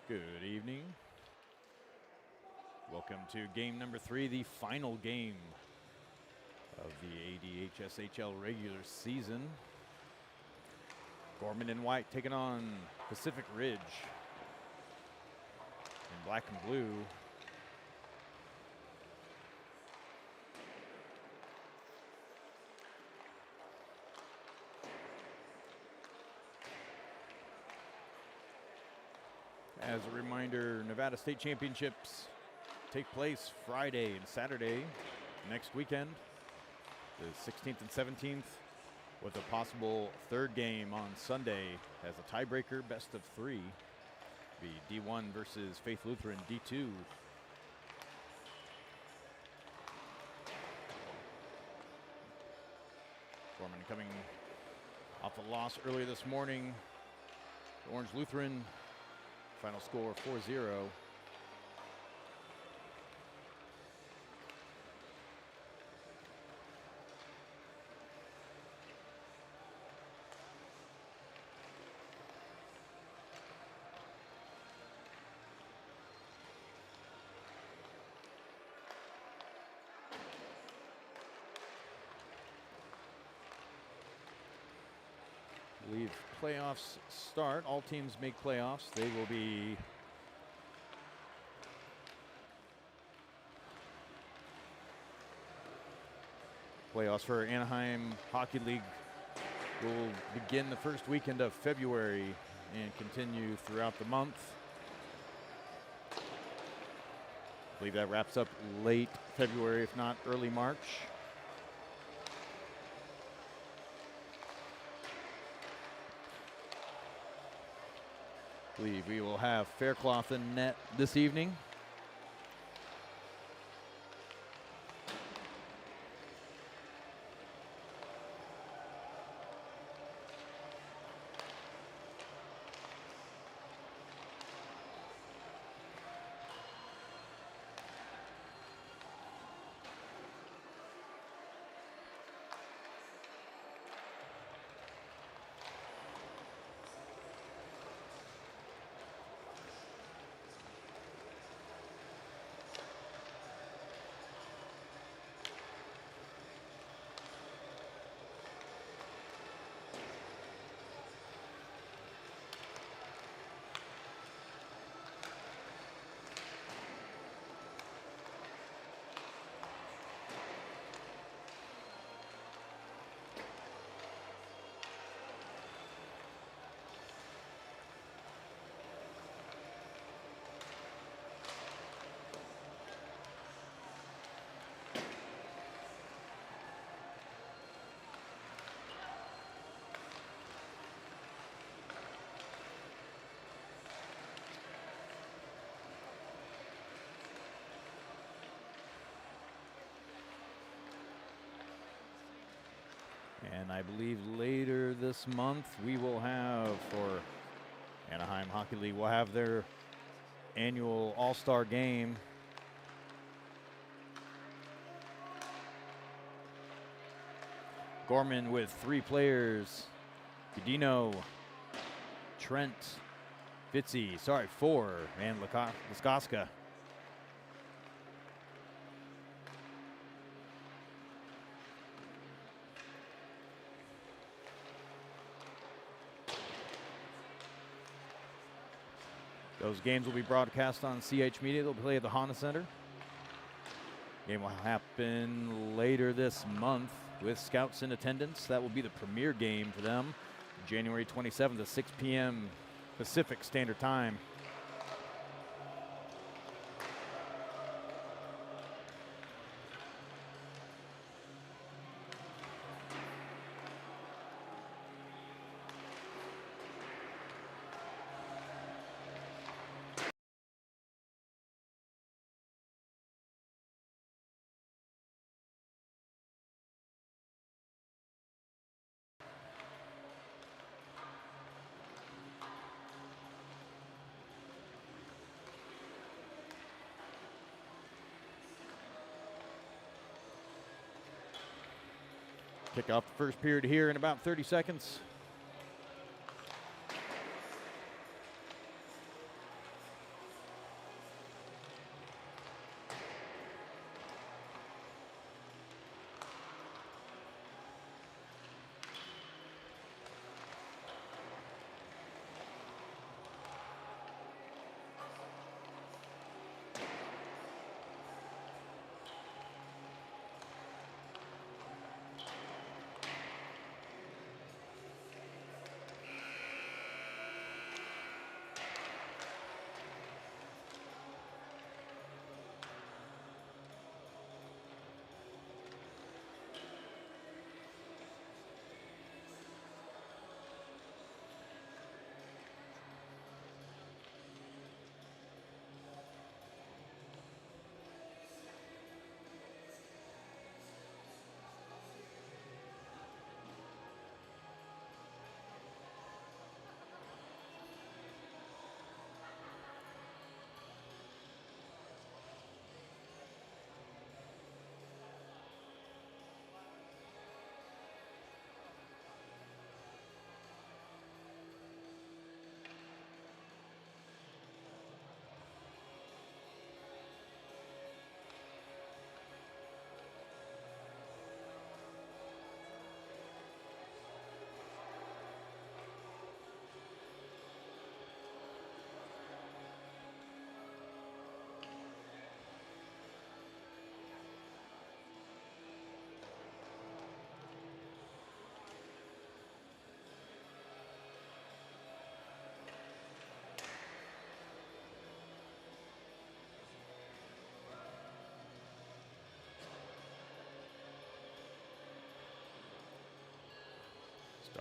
Good evening. Welcome to game number 3, the final game of the ADHSHL regular season. Gorman in white taking on Pacific Ridge in black and blue. As a reminder, Nevada State Championships take place Friday and Saturday next weekend, the 16th and 17th, with a possible third game on Sunday as a tiebreaker, best of 3. Be D1 versus Faith Lutheran D2. Gorman coming off a loss earlier this morning. Orange Lutheran, final score 4-0. I believe playoffs start. All teams make playoffs. They will be playoffs for Anaheim Hockey League will begin the first weekend of February and continue throughout the month. I believe that wraps up late February, if not early March. I believe we will have Faircloth in net this evening. And I believe later this month we will have, for Anaheim Hockey League, we'll have their annual All-Star game. Gorman with 3 players: Budino, Trent, Fitzy, 4, and Laskoska. Those games will be broadcast on CH Media. They'll play at the Honda Center. Game will happen later this month with scouts in attendance. That will be the premier game for them, January 27th at 6 p.m. Pacific Standard Time. Kick off the first period here in about 30 seconds.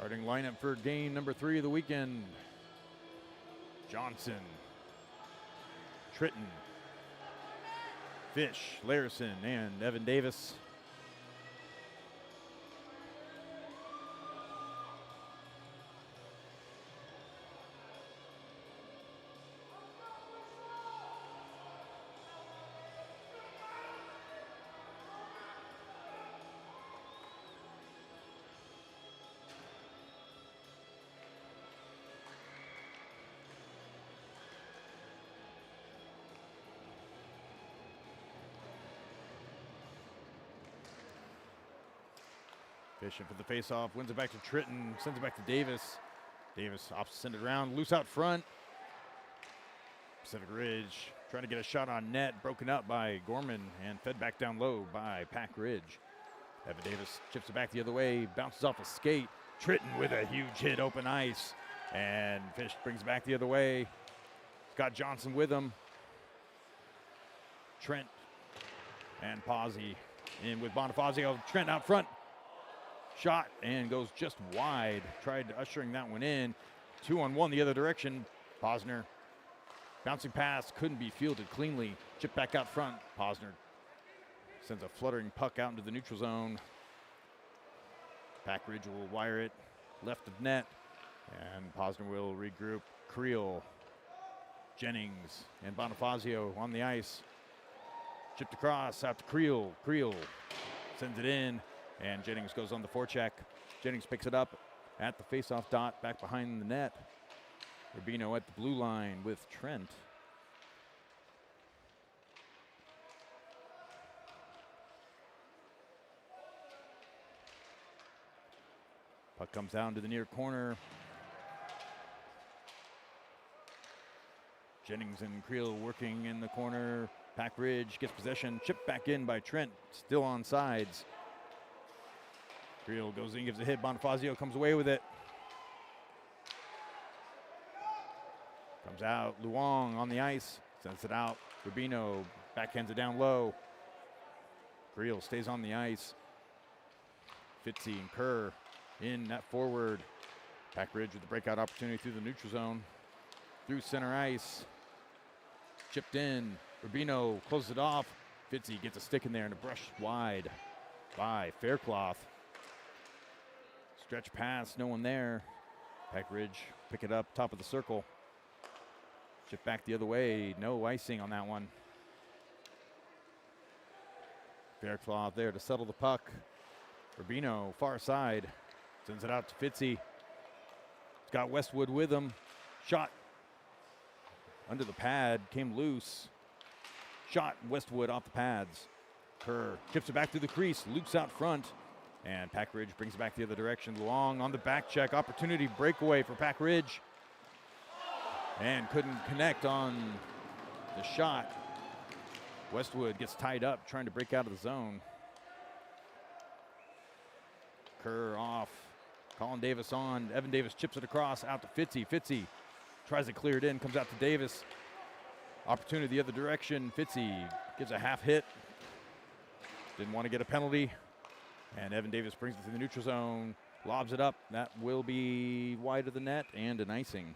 Starting lineup for game number 3 of the weekend. Johnson, Tritton, Fish, Larison, and Evan Davis. Fishing for the faceoff, wins it back to Tritton, sends it back to Davis. Davis opts to send it around, loose out front. Pacific Ridge trying to get a shot on net, broken up by Gorman and fed back down low by Pack Ridge. Evan Davis chips it back the other way, bounces off a skate. Tritton with a huge hit, open ice, and Fish brings it back the other way. Got Johnson with him. Trent and Pazzi in with Bonifazio. Trent out front. Shot and goes just wide. Tried ushering that one in. 2-on-1 the other direction. Posner bouncing pass, couldn't be fielded cleanly. Chip back out front. Posner sends a fluttering puck out into the neutral zone. Pack Ridge will wire it left of net, and Posner will regroup. Creel, Jennings, and Bonifazio on the ice. Chipped across out to Creel. Creel sends it in. And Jennings goes on the forecheck. Jennings picks it up at the faceoff dot, back behind the net. Rubino at the blue line with Trent. Puck comes down to the near corner. Jennings and Creel working in the corner. Pack Ridge gets possession, chipped back in by Trent, still on sides. Creel goes in, gives a hit. Bonifazio comes away with it. Comes out. Luong on the ice. Sends it out. Rubino backhands it down low. Creel stays on the ice. Fitzy and Kerr in net forward. Pack Ridge with the breakout opportunity through the neutral zone. Through center ice. Chipped in. Rubino closes it off. Fitzy gets a stick in there and a brush wide by Faircloth. Stretch pass, no one there. Pack Ridge pick it up, top of the circle. Chip back the other way, no icing on that one. Faircloth there to settle the puck. Rubino, far side, sends it out to Fitzy. He's got Westwood with him. Shot under the pad, came loose. Shot Westwood off the pads. Kerr chips it back through the crease, loops out front. And Pack Ridge brings it back the other direction. Luong on the back check. Opportunity breakaway for Pack Ridge. And couldn't connect on the shot. Westwood gets tied up trying to break out of the zone. Kerr off. Colin Davis on. Evan Davis chips it across out to Fitzy. Fitzy tries to clear it in. Comes out to Davis. Opportunity the other direction. Fitzy gives a half hit. Didn't want to get a penalty. And Evan Davis brings it to the neutral zone, lobs it up. That will be wide of the net and an icing.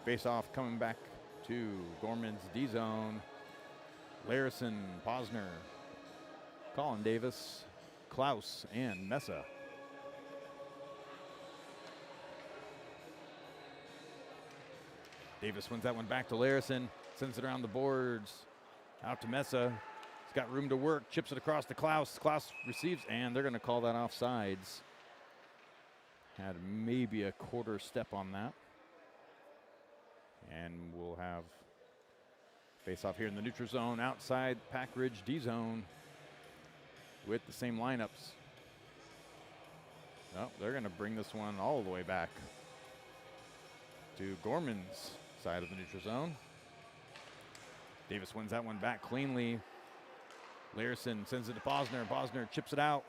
Face off coming back to Gorman's D zone. Larison, Posner, Colin Davis, Klaus, and Mesa. Davis wins that one back to Larison. Sends it around the boards, out to Mesa. He's got room to work, chips it across to Klaus. Klaus receives, and they're going to call that offsides. Had maybe a quarter step on that. And we'll have face-off here in the neutral zone, outside Pack Ridge D zone with the same lineups. Oh, they're going to bring this one all the way back to Gorman's side of the neutral zone. Davis wins that one back cleanly. Larison sends it to Posner. Posner chips it out.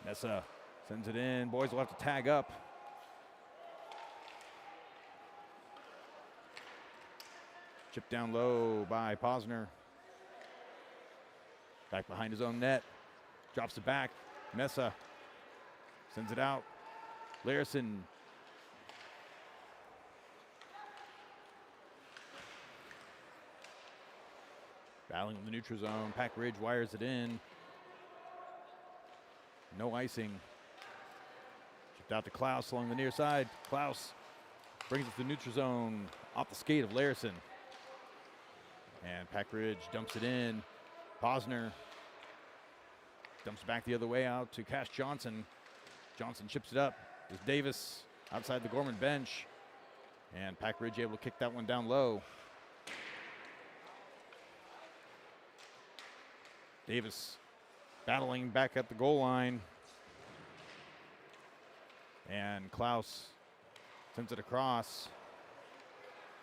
Mesa sends it in. Boys will have to tag up. Chipped down low by Posner. Back behind his own net. Drops it back. Mesa sends it out. Larison. Battling in the neutral zone. Pack Ridge wires it in. No icing. Chipped out to Klaus along the near side. Klaus brings it to the neutral zone off the skate of Larison. And Pack Ridge dumps it in. Posner dumps it back the other way out to Cash Johnson. Johnson chips it up. There's Davis outside the Gorman bench. And Pack Ridge able to kick that one down low. Davis battling back at the goal line. And Klaus sends it across.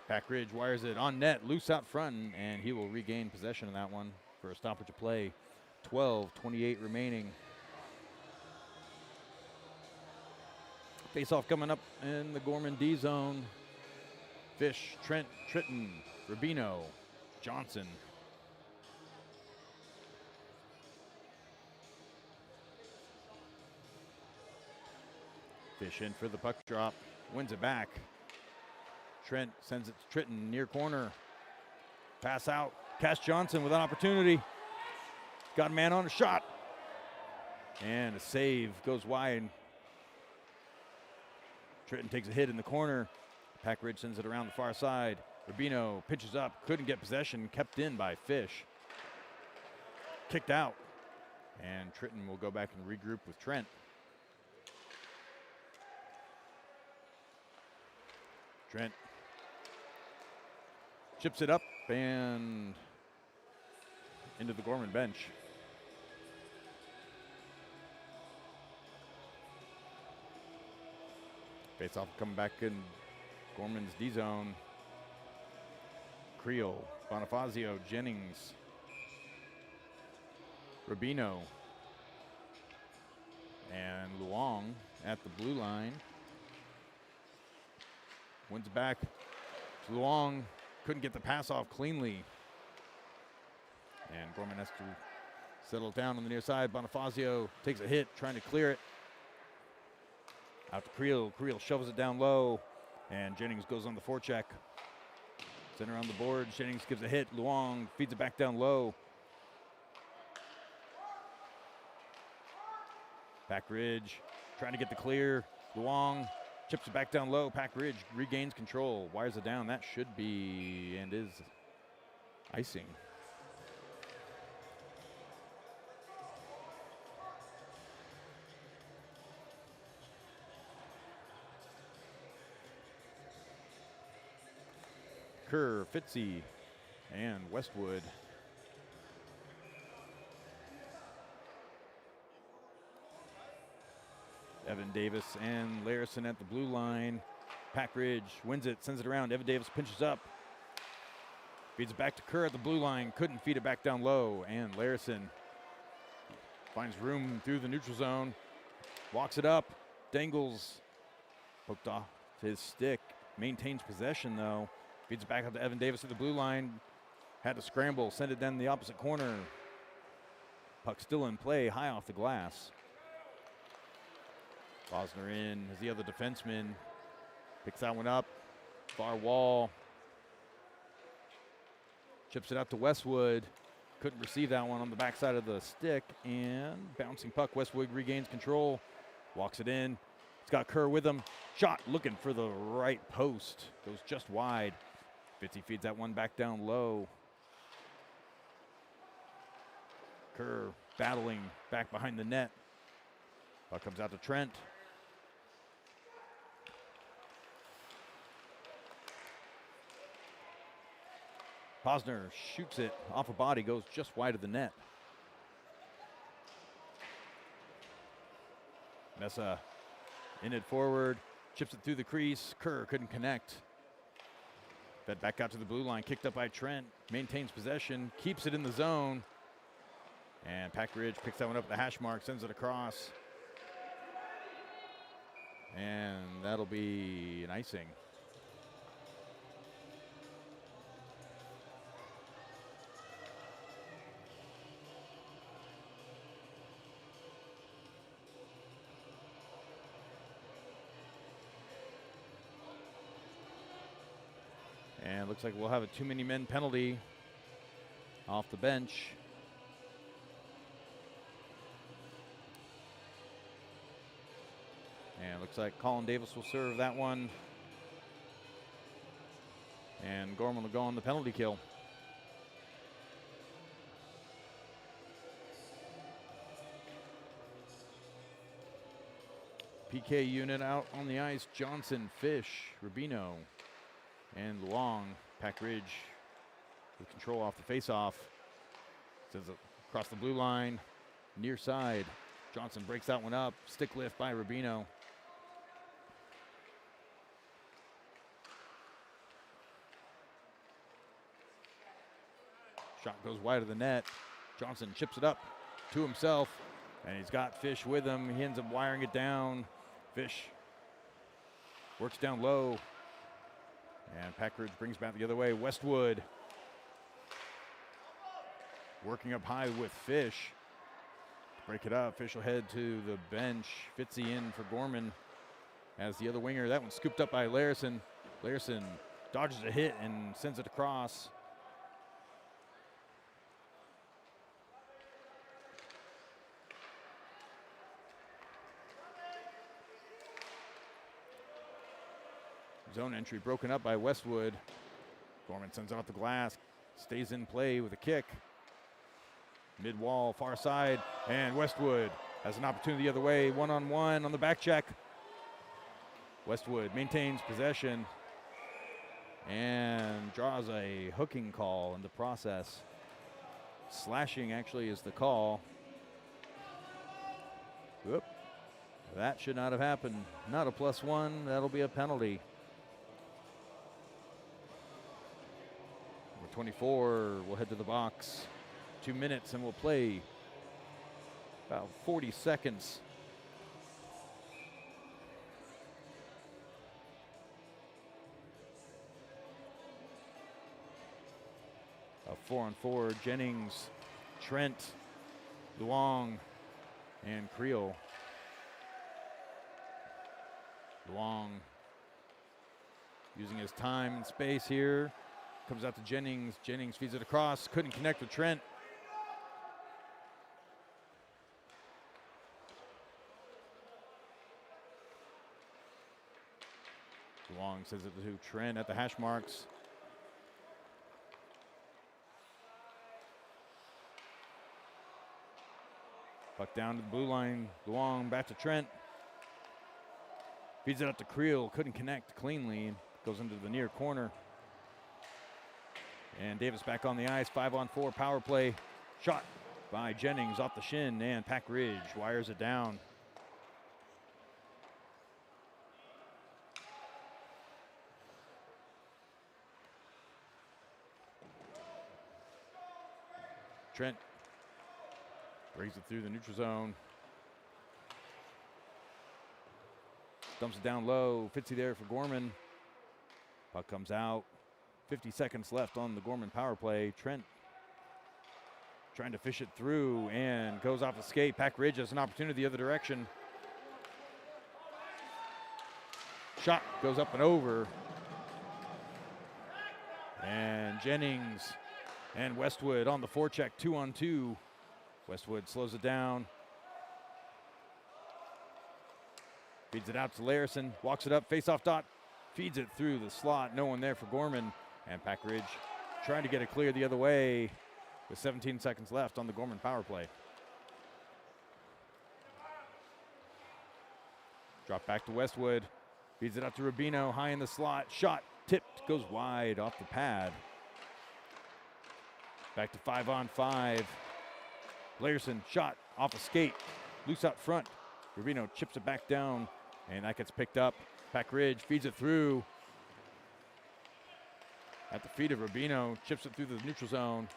Pack Ridge wires it on net, loose out front, and he will regain possession of that one for a stoppage of play. 12:28 remaining. Face-off coming up in the Gorman D zone. Fish, Trent, Tritton, Rubino, Johnson. Fish in for the puck drop, wins it back. Trent sends it to Tritton, near corner. Pass out, Cash Johnson with an opportunity. Got a man on a shot. And a save goes wide. Tritton takes a hit in the corner. Pack Ridge sends it around the far side. Rubino pitches up, couldn't get possession, kept in by Fish. Kicked out. And Tritton will go back and regroup with Trent. Trent chips it up and into the Gorman bench. Face-off coming back in Gorman's D zone. Creel, Bonifazio, Jennings, Rubino, and Luong at the blue line. Wins it back to Luong. Couldn't get the pass off cleanly. And Gorman has to settle down on the near side. Bonifazio takes a hit, trying to clear it. Out to Creel. Creel shovels it down low. And Jennings goes on the forecheck. Center on the board. Jennings gives a hit. Luong feeds it back down low. Pack Ridge trying to get the clear. Luong chips it back down low. Pack Ridge regains control. Wires it down. That should be and is icing. Kerr, Fitzy, and Westwood. Evan Davis and Larison at the blue line. Pack Ridge wins it, sends it around. Evan Davis pinches up. Feeds it back to Kerr at the blue line. Couldn't feed it back down low. And Larison finds room through the neutral zone. Walks it up. Dangles. Hooked off his stick. Maintains possession though. Feeds it back up to Evan Davis at the blue line. Had to scramble. Send it down the opposite corner. Puck still in play. High off the glass. Bosner in as the other defenseman. Picks that one up. Far wall. Chips it out to Westwood. Couldn't receive that one on the backside of the stick. And bouncing puck. Westwood regains control. Walks it in. It's got Kerr with him. Shot looking for the right post. Goes just wide. Fitzy feeds that one back down low. Kerr battling back behind the net. Puck comes out to Trent. Posner shoots it off a body, goes just wide of the net. Mesa in it forward, chips it through the crease. Kerr couldn't connect. Fed back out to the blue line, kicked up by Trent. Maintains possession, keeps it in the zone. And Pack Ridge picks that one up at the hash mark, sends it across. And that'll be an icing. looks like we'll have a too many men penalty off the bench. And looks like Colin Davis will serve that one. And Gorman will go on the penalty kill. PK unit out on the ice. Johnson, Fish, Rubino, and Luong. Pack Ridge with control off the faceoff. Sends it across the blue line, near side. Johnson breaks that one up. Stick lift by Rubino. Shot goes wide of the net. Johnson chips it up to himself, and he's got Fish with him. He ends up wiring it down. Fish works down low, and Pack Ridge brings back the other way. Westwood working up high with Fish. Break it up. Fish will head to the bench. Fitzy in for Gorman as the other winger. That one's scooped up by Larison. Larison dodges a hit and sends it across. Zone entry broken up by Westwood. Gorman sends it off the glass. Stays in play with a kick. Mid-wall, far side, and Westwood has an opportunity the other way. One-on-one on the back check. Westwood maintains possession and draws a hooking call in the process. Slashing actually is the call. Whoop. That should not have happened. Not a +1, that'll be a penalty. Number 24 will head to the box. 2 minutes and we'll play about 40 seconds. A 4-on-4, Jennings, Trent, Luong, and Creel. Luong using his time and space here. Comes out to Jennings. Jennings feeds it across. Couldn't connect with Trent. Luong sends it to Trent at the hash marks. Puck down to the blue line. Luong back to Trent. Feeds it up to Creel. Couldn't connect cleanly. Goes into the near corner. And Davis back on the ice. 5-on-4 power play. Shot by Jennings off the shin. And Pack Ridge wires it down. Trent brings it through the neutral zone. Dumps it down low. Fitzy there for Gorman. Puck comes out. 50 seconds left on the Gorman power play. Trent trying to fish it through and goes off the skate. Pack Ridge has an opportunity the other direction. Shot goes up and over. And Jennings and Westwood on the forecheck, 2-on-2. Westwood slows it down. Feeds it out to Larison, walks it up, face-off dot, feeds it through the slot. No one there for Gorman. And Pack Ridge trying to get it clear the other way with 17 seconds left on the Gorman power play. Drop back to Westwood. Feeds it out to Rubino, high in the slot. Shot tipped, goes wide off the pad. Back to 5-on-5. Larison, shot off a skate. Loose out front. Rubino chips it back down, and that gets picked up. Pack Ridge feeds it through. At the feet of Rubino, chips it through the neutral zone.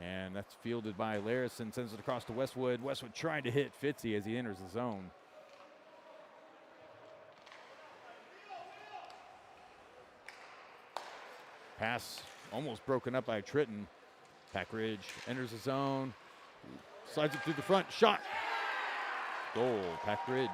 And that's fielded by Larison, sends it across to Westwood. Westwood trying to hit Fitzy as he enters the zone. Pass almost broken up by Tritton. Pack Ridge enters the zone. Slides it through the front. Shot. Goal, Pack Ridge.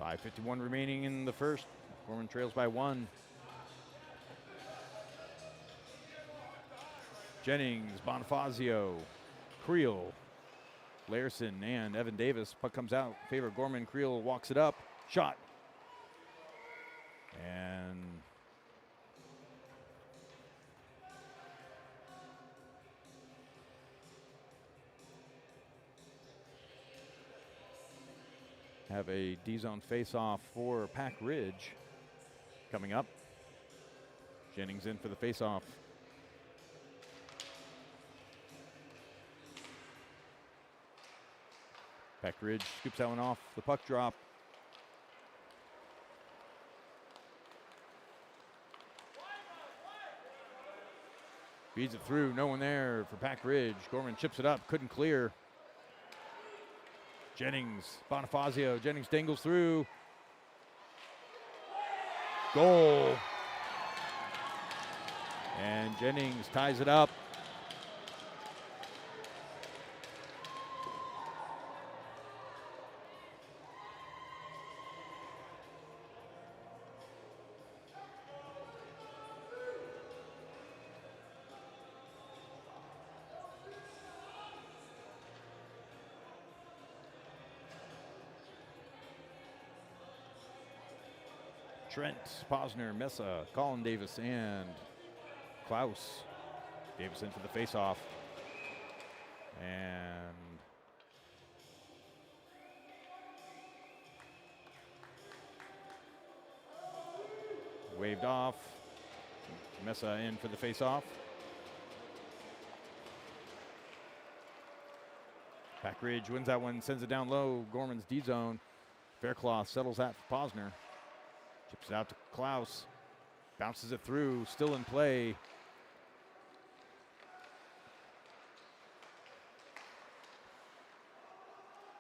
5:51 remaining in the first. Gorman trails by 1. Jennings, Bonifazio, Creel, Larson, and Evan Davis. Puck comes out in favor of Gorman. Creel walks it up. Shot. And have a D-zone face-off for Pack Ridge coming up. Jennings in for the face-off. Pack Ridge scoops that one off the puck drop. Feeds it through, no one there for Pack Ridge. Gorman chips it up, couldn't clear. Jennings, Bonifazio, Jennings dangles through. Goal. And Jennings ties it up. Trent, Posner, Mesa, Colin Davis, and Klaus. Davis in for the faceoff. And waved off. Mesa in for the faceoff. Pack Ridge wins that one, sends it down low. Gorman's D zone. Faircloth settles that for Posner. Chips it out to Klaus. Bounces it through, still in play.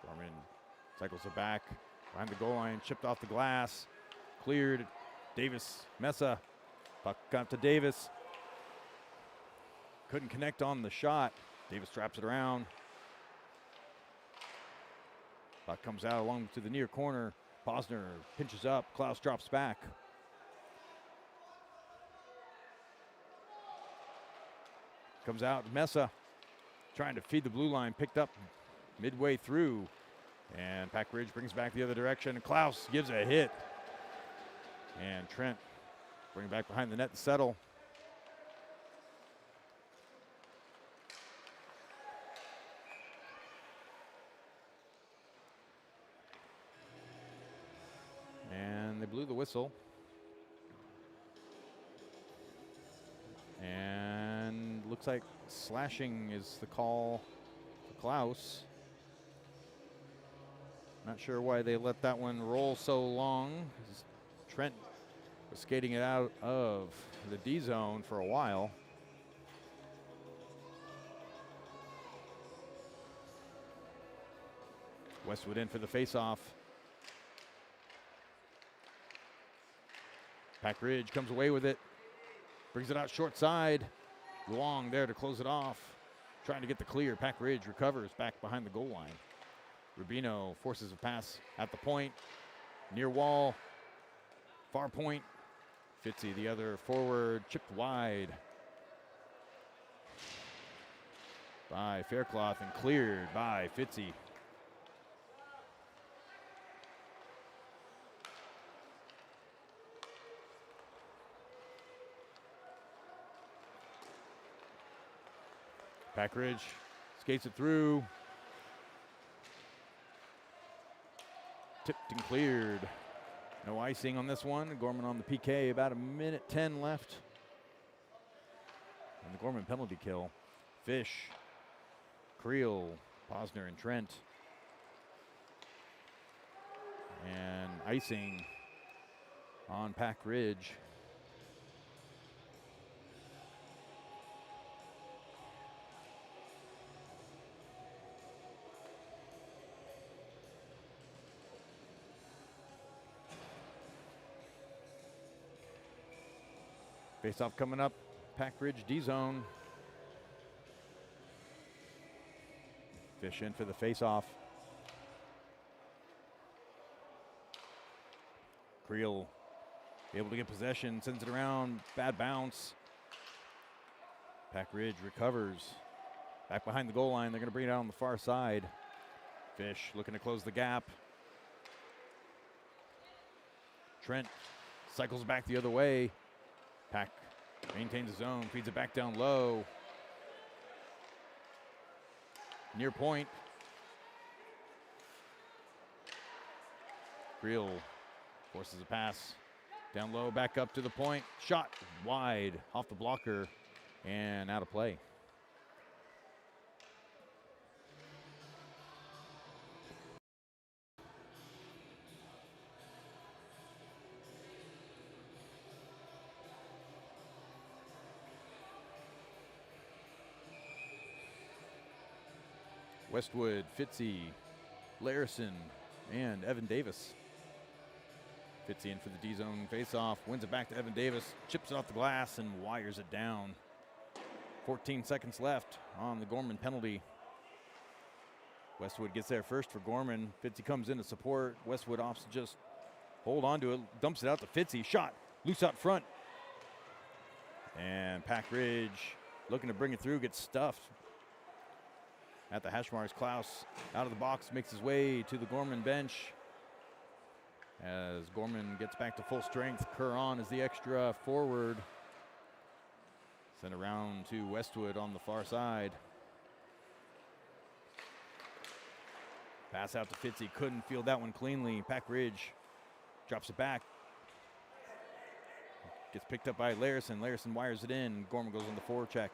Gorman cycles it back. Behind the goal line, chipped off the glass. Cleared. Davis, Mesa. Puck got to Davis. Couldn't connect on the shot. Davis traps it around. Puck comes out along to the near corner. Posner pinches up. Klaus drops back. Comes out. Mesa trying to feed the blue line. Picked up midway through. And Pack Ridge brings back the other direction. Klaus gives a hit. And Trent bring it back behind the net to settle. And they blew the whistle. And looks like slashing is the call for Klaus. Not sure why they let that one roll so long. Trent was skating it out of the D zone for a while. Westwood in for the faceoff. Pack Ridge comes away with it. Brings it out short side. Long there to close it off. Trying to get the clear. Pack Ridge recovers back behind the goal line. Rubino forces a pass at the point. Near wall. Far point. Fitzy, the other forward, chipped wide by Faircloth and cleared by Fitzy. Pack Ridge skates it through. Tipped and cleared. No icing on this one. Gorman on the PK, about 1:10 left. And the Gorman penalty kill. Fish, Creel, Posner, and Trent. And icing on Pack Ridge. Face-off coming up, Pack Ridge D-zone. Fish in for the face-off. Creel able to get possession, sends it around, bad bounce. Pack Ridge recovers. Back behind the goal line, they're going to bring it out on the far side. Fish looking to close the gap. Trent cycles back the other way. Pack maintains his zone, feeds it back down low. Near point. Creel forces a pass. Down low, back up to the point. Shot wide off the blocker and out of play. Westwood, Fitzy, Larison, and Evan Davis. Fitzy in for the D-zone face-off, wins it back to Evan Davis, chips it off the glass and wires it down. 14 seconds left on the Gorman penalty. Westwood gets there first for Gorman. Fitzy comes in to support. Westwood opts to just hold on to it, dumps it out to Fitzy. Shot, loose out front. And Pack Ridge looking to bring it through, gets stuffed. At the hash marks, Klaus out of the box, makes his way to the Gorman bench. As Gorman gets back to full strength, Kerr on is the extra forward. Sent around to Westwood on the far side. Pass out to Fitzy, couldn't field that one cleanly. Pack Ridge drops it back. Gets picked up by Larison. Larison wires it in. Gorman goes on the forecheck.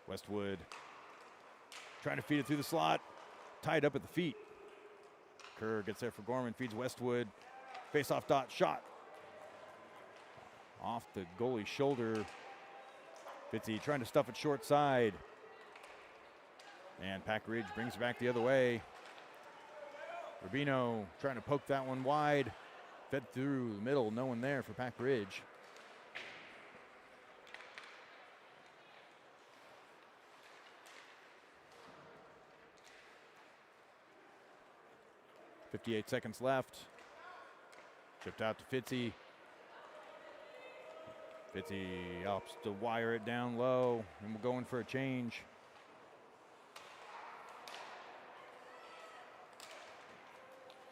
Westwood trying to feed it through the slot. Tied up at the feet. Kerr gets there for Gorman, feeds Westwood. Face-off dot shot. Off the goalie's shoulder. Fitzy trying to stuff it short side. And Pack Ridge brings it back the other way. Rubino trying to poke that one wide. Fed through the middle, no one there for Pack Ridge. .58 seconds left. Chipped out to Fitzy. Fitzy opts to wire it down low, and we're going for a change.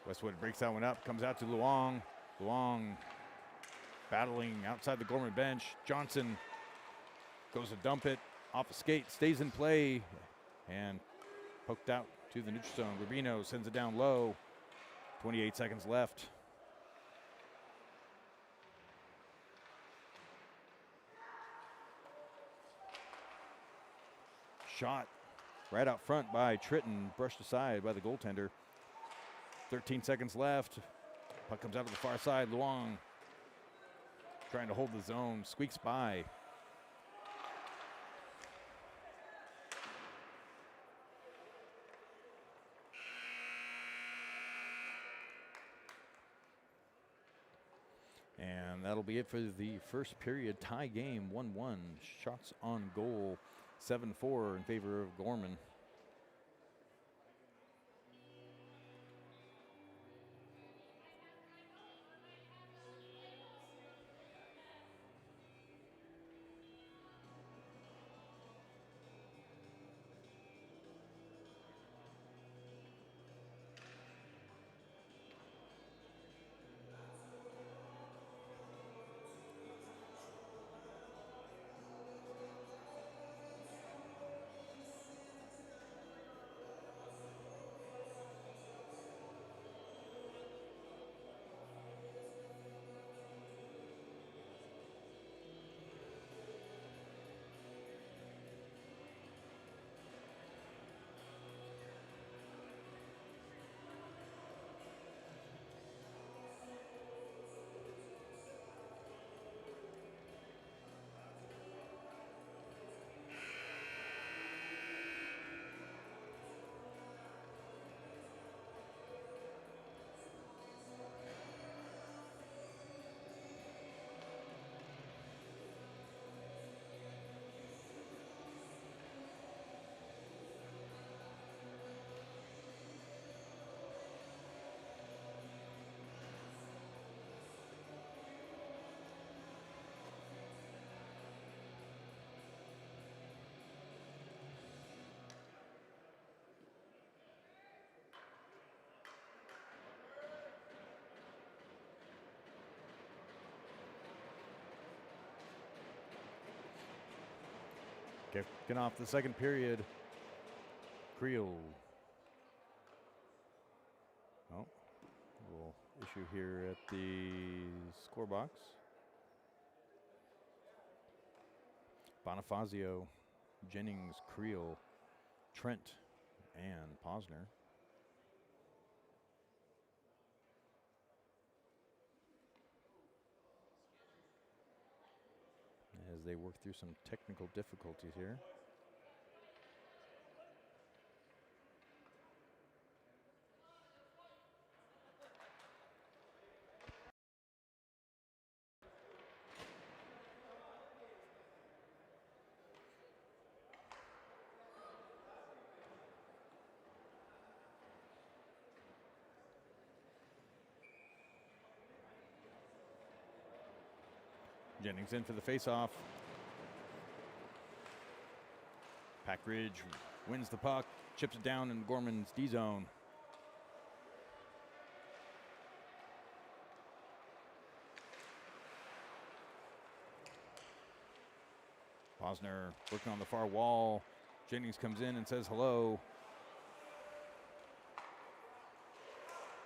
Westwood breaks that one up, comes out to Luong. Luong battling outside the Gorman bench. Johnson goes to dump it off a skate, stays in play, and poked out to the neutral zone. Rubino sends it down low. 28 seconds left. Shot right out front by Tritton, brushed aside by the goaltender. 13 seconds left. Puck comes out to the far side. Luong trying to hold the zone, squeaks by. And that'll be it for the first period tie game, 1-1. Shots on goal, 7-4 in favor of Gorman. Kicking off the second period. Creel. Oh, little issue here at the score box. Bonifazio, Jennings, Creel, Trent, and Posner. As they work through some technical difficulties here. Jennings in for the faceoff. Pack Ridge wins the puck, chips it down in Gorman's D zone. Posner working on the far wall. Jennings comes in and says hello.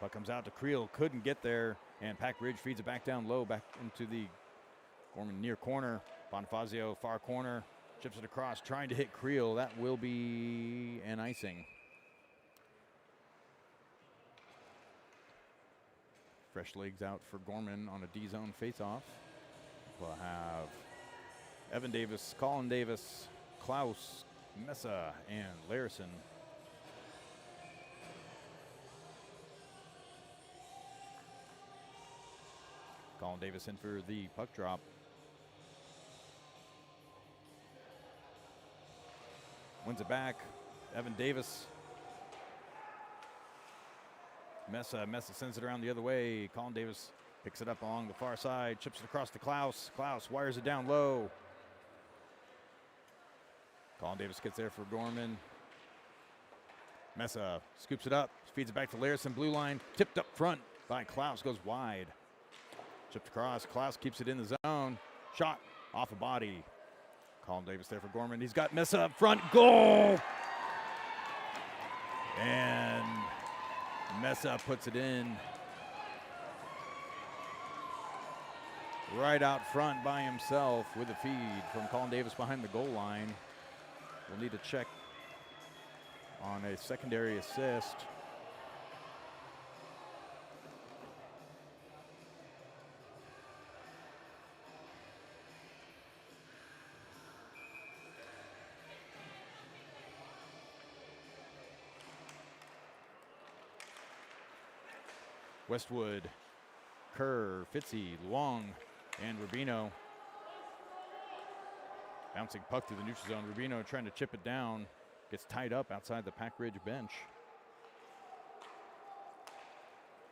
Puck comes out to Creel, couldn't get there, and Pack Ridge feeds it back down low, back into the Gorman near corner. Bonifazio far corner, chips it across, trying to hit Creel. That will be an icing. Fresh legs out for Gorman on a D-zone faceoff. We'll have Evan Davis, Colin Davis, Klaus, Mesa, and Larison. Colin Davis in for the puck drop. Wins it back. Evan Davis. Mesa sends it around the other way. Colin Davis picks it up along the far side, chips it across to Klaus. Klaus wires it down low. Colin Davis gets there for Gorman. Mesa scoops it up, feeds it back to Larison, blue line, tipped up front by Klaus, goes wide. Chipped across, Klaus keeps it in the zone. Shot off a body. Colin Davis there for Gorman. He's got Mesa up front, goal! And Mesa puts it in. Right out front by himself with a feed from Colin Davis behind the goal line. We'll need to check on a secondary assist. Westwood, Kerr, Fitzy, Luong, and Rubino. Bouncing puck through the neutral zone. Rubino trying to chip it down. Gets tied up outside the Pack Ridge bench.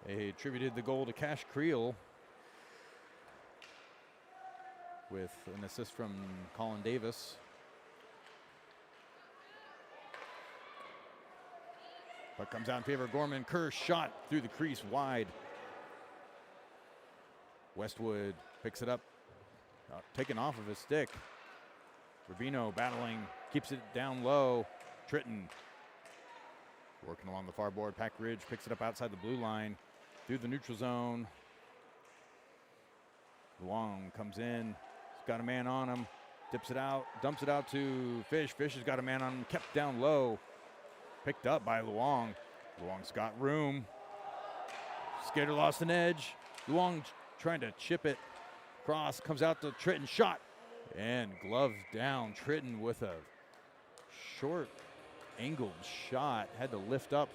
They attributed the goal to Cash Creel with an assist from Colin Davis. Puck comes out in favor of Gorman. Kerr shot through the crease wide. Westwood picks it up, taken off of his stick. Rubino battling, keeps it down low. Tritton working along the far board. Pack Ridge picks it up outside the blue line through the neutral zone. Luong comes in, he's got a man on him, dips it out, dumps it out to Fish. Fish has got a man on him, kept down low. Picked up by Luong. Luong's got room. Skater lost an edge. Luong trying to chip it. Cross comes out to Tritton. Shot. And glove down. Tritton with a short angled shot. Had to lift up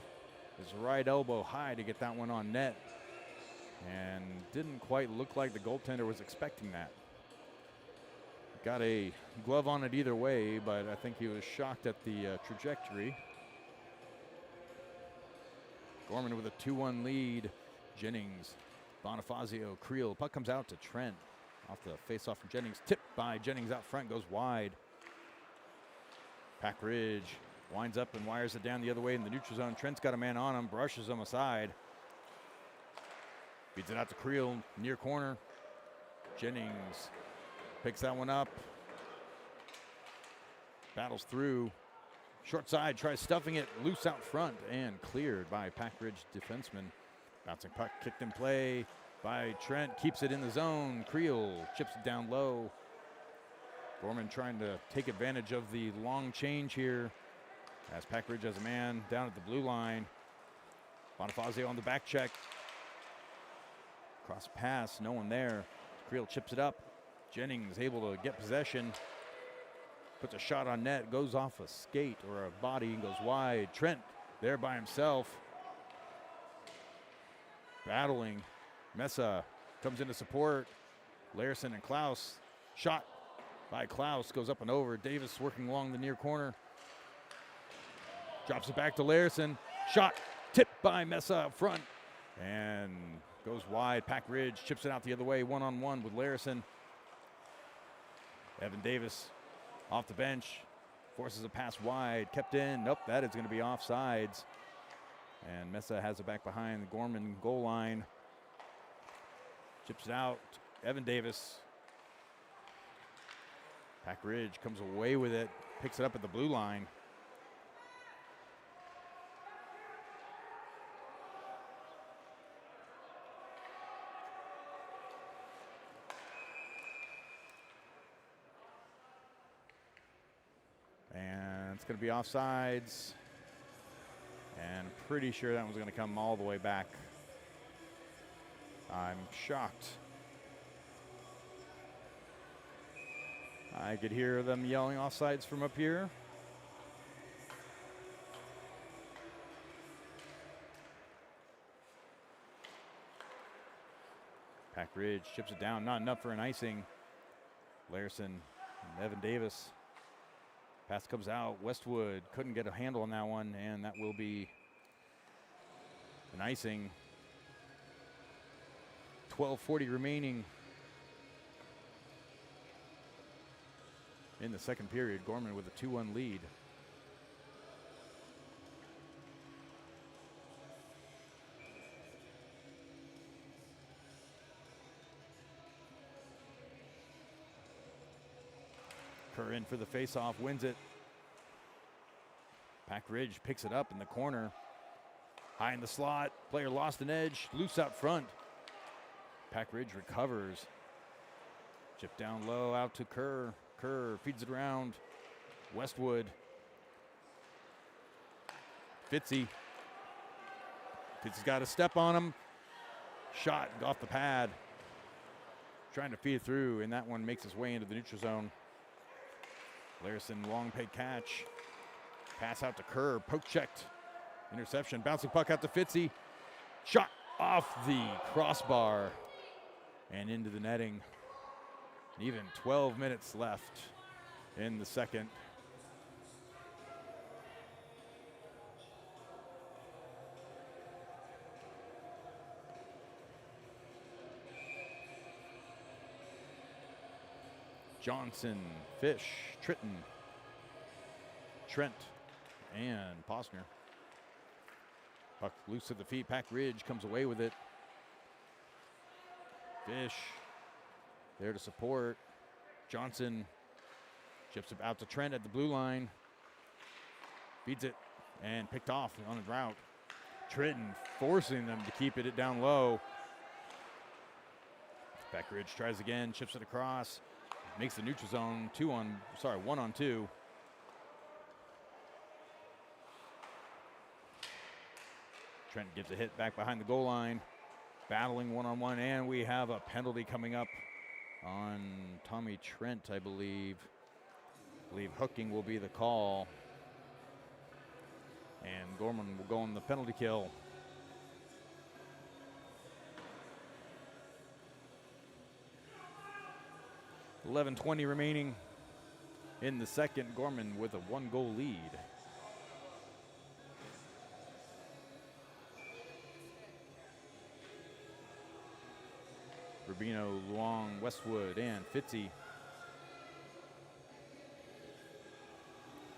his right elbow high to get that one on net. And didn't quite look like the goaltender was expecting that. Got a glove on it either way, but I think he was shocked at the trajectory. Gorman with a 2-1 lead. Jennings, Bonifazio, Creel. Puck comes out to Trent. Off the face-off from Jennings. Tipped by Jennings out front, goes wide. Pack Ridge winds up and wires it down the other way in the neutral zone. Trent's got a man on him, brushes him aside. Feeds it out to Creel, near corner. Jennings picks that one up. Battles through. Short side, tries stuffing it loose out front and cleared by Pack Ridge defenseman. Bouncing puck kicked in play by Trent, keeps it in the zone. Creel chips it down low. Gorman trying to take advantage of the long change here as Pack Ridge has a man down at the blue line. Bonifazio on the back check. Cross pass, no one there. Creel chips it up. Jennings able to get possession. Puts a shot on net, goes off a skate or a body and goes wide. Trent there by himself. Battling. Mesa comes into support. Larson and Klaus. Shot by Klaus, goes up and over. Davis working along the near corner. Drops it back to Larson. Shot tipped by Mesa up front. And goes wide. Pack Ridge chips it out the other way. One-on-one with Larson. Evan Davis off the bench. Forces a pass wide. Kept in. Nope, that is going to be offsides. And Mesa has it back behind the Gorman goal line. Chips it out. Evan Davis. Pack Ridge comes away with it. Picks it up at the blue line. And it's going to be offsides. And pretty sure that one's going to come all the way back. I'm shocked. I could hear them yelling offsides from up here. Pack Ridge chips it down, not enough for an icing. Larson and Evan Davis. Pass comes out. Westwood couldn't get a handle on that one, and that will be an icing. 12:40 remaining in the second period. Gorman with a 2-1 lead. Kerr in for the faceoff, wins it. Pack Ridge picks it up in the corner. High in the slot, player lost an edge, loose out front. Pack Ridge recovers. Chip down low, out to Kerr. Kerr feeds it around. Westwood. Fitzy. Fitzy's got a step on him. Shot off the pad. Trying to feed it through, and that one makes its way into the neutral zone. Larson, long peg catch. Pass out to Kerr, poke checked. Interception, bouncing puck out to Fitzy. Shot off the crossbar and into the netting. Even 12 minutes left in the second. Johnson, Fish, Trent, and Posner. Puck loose at the feet. Pack Ridge comes away with it. Fish there to support. Johnson chips it out to Trent at the blue line. Feeds it and picked off on a route. Trenton forcing them to keep it down low. Pack Ridge tries again, chips it across. Makes the neutral zone 1-on-2. Trent gives a hit back behind the goal line. Battling 1-on-1, and we have a penalty coming up on Tommy Trent, I believe. Hooking will be the call. And Gorman will go on the penalty kill. .11:20 remaining in the second. Gorman with a 1-goal lead. Rubino, Luong, Westwood, and Fitzy.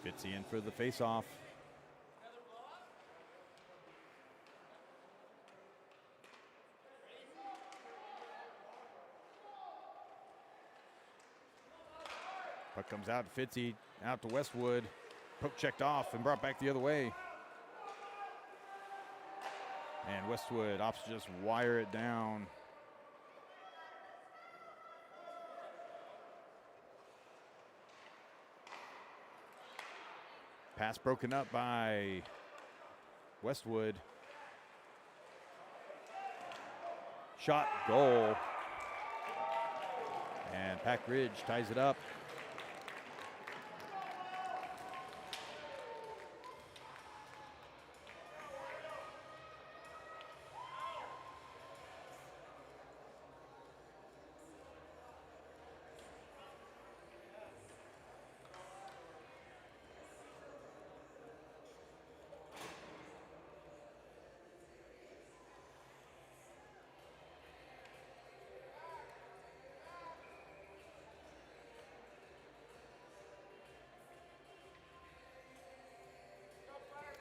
Fitzy in for the faceoff. Puck comes out to Fitzy, out to Westwood. Poke checked off and brought back the other way. And Westwood opts to just wire it down. Pass broken up by Westwood. Shot, goal. And Pack Ridge ties it up.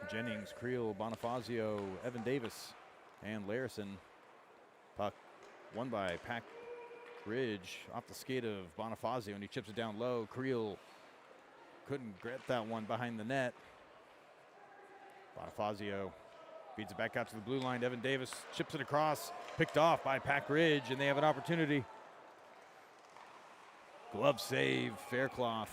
Jennings, Creel, Bonifazio, Evan Davis, and Larison. Puck won by Pack Ridge off the skate of Bonifazio, and he chips it down low. Creel couldn't get that one behind the net. Bonifazio feeds it back out to the blue line. Evan Davis chips it across, picked off by Pack Ridge, and they have an opportunity. Glove save, Faircloth.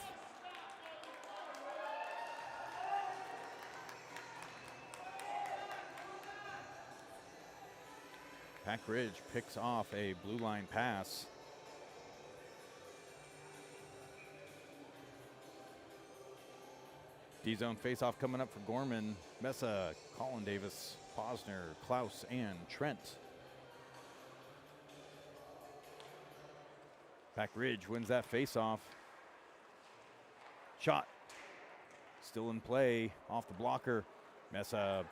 Pack Ridge picks off a blue line pass. D-zone faceoff coming up for Gorman. Mesa, Colin Davis, Posner, Klaus, and Trent. Pack Ridge wins that faceoff. Shot still in play off the blocker. Mesa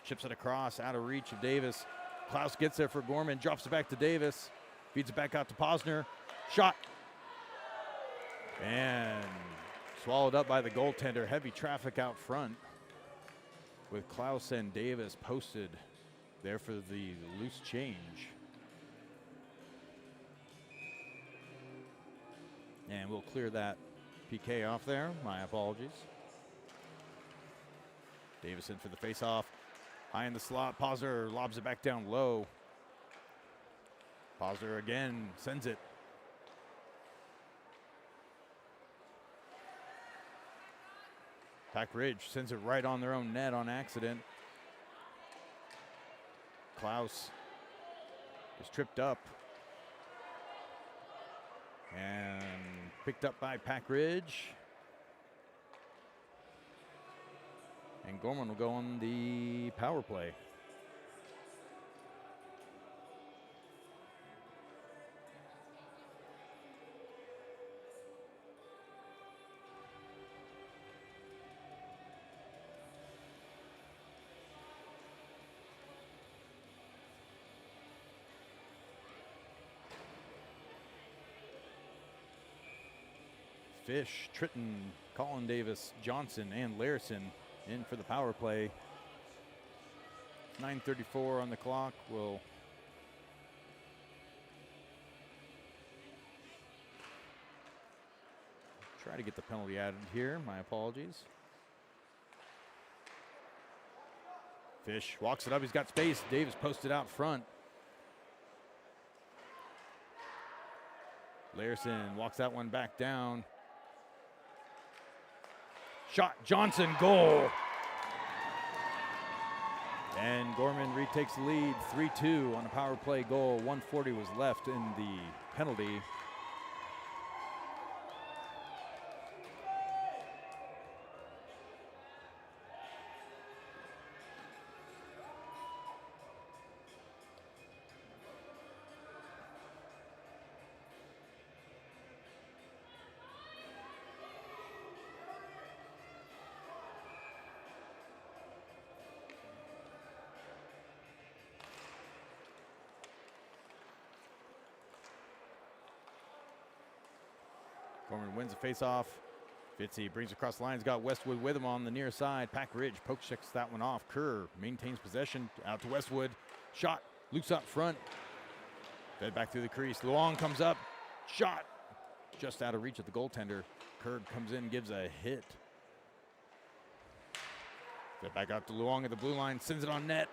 chips it across out of reach of Davis. Klaus gets there for Gorman, drops it back to Davis, feeds it back out to Posner. Shot. And swallowed up by the goaltender. Heavy traffic out front with Klaus and Davis posted there for the loose change. And we'll clear that PK off there. My apologies. Davis in for the faceoff. High in the slot, Posner lobs it back down low. Posner again sends it. Pack Ridge sends it right on their own net on accident. Klaus is tripped up and picked up by Pack Ridge. And Gorman will go on the power play. Fish, Tritton, Colin Davis, Johnson, and Larison in for the power play. 9:34 on the clock. We'll try to get the penalty added here. My apologies. Fish walks it up. He's got space. Davis posted out front. Larison walks that one back down. Shot, Johnson, goal. And Gorman retakes the lead, 3-2 on a power play goal. 1:40 was left in the penalty. Gorman wins the faceoff. Fitzy brings across the lines, got Westwood with him on the near side. Pack Ridge poke checks that one off. Kerr maintains possession out to Westwood. Shot loose up front. Fed back through the crease. Luong comes up. Shot just out of reach of the goaltender. Kerr comes in, gives a hit. Get back out to Luong at the blue line, sends it on net.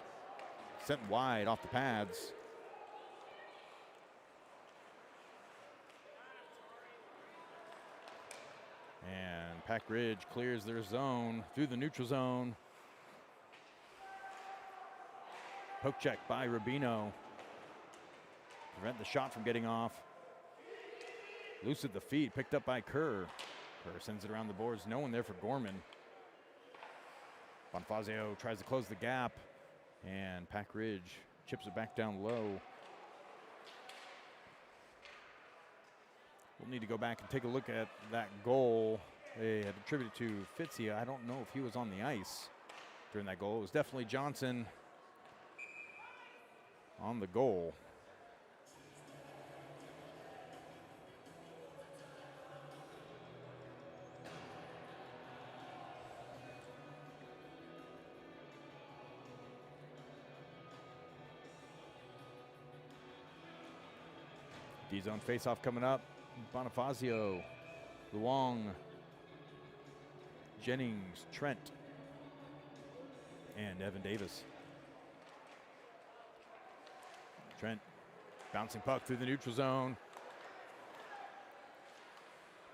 Sent wide off the pads. And Pack Ridge clears their zone through the neutral zone. Poke check by Rubino. Prevent the shot from getting off. Loose at the feet, picked up by Kerr. Kerr sends it around the boards. No one there for Gorman. Bonifazio tries to close the gap. And Pack Ridge chips it back down low. We'll need to go back and take a look at that goal. They had attributed to Fitzy. I don't know if he was on the ice during that goal. It was definitely Johnson on the goal. D-zone face-off coming up. Bonifazio, Luong, Jennings, Trent, and Evan Davis. Trent bouncing puck through the neutral zone.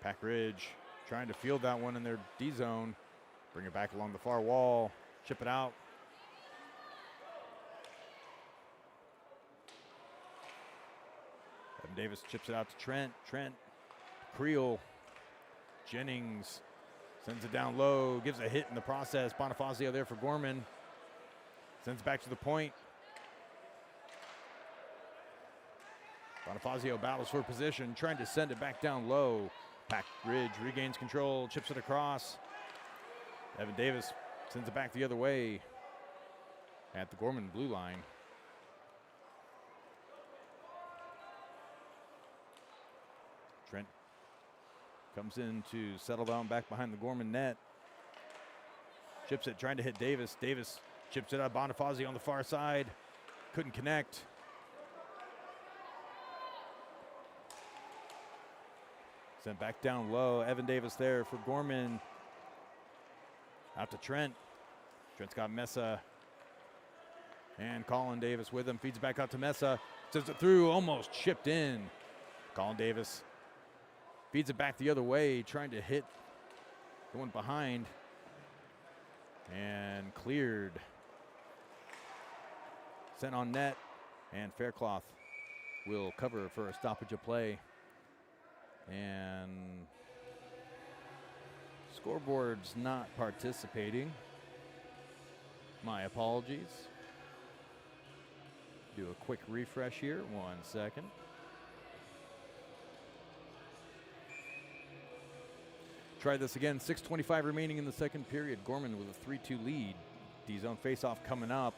Pack Ridge trying to field that one in their D-zone. Bring it back along the far wall, chip it out. Evan Davis chips it out to Trent. Trent, Creel, Jennings sends it down low, gives a hit in the process. Bonifazio there for Gorman. Sends it back to the point. Bonifazio battles for position, trying to send it back down low. Pack Ridge regains control, chips it across. Evan Davis sends it back the other way at the Gorman blue line. Trent comes in to settle down back behind the Gorman net. Chips it, trying to hit Davis. Davis chips it out. Bonifazio on the far side. Couldn't connect. Sent back down low. Evan Davis there for Gorman. Out to Trent. Trent's got Mesa. And Colin Davis with him. Feeds back out to Mesa. Sends it through. Almost chipped in. Colin Davis feeds it back the other way. Trying to hit the one behind. And cleared. Sent on net. And Faircloth will cover for a stoppage of play. And scoreboard's not participating. My apologies. Do a quick refresh here. 1 second. Try this again. 6:25 remaining in the second period. Gorman with a 3-2 lead. D-zone face-off coming up.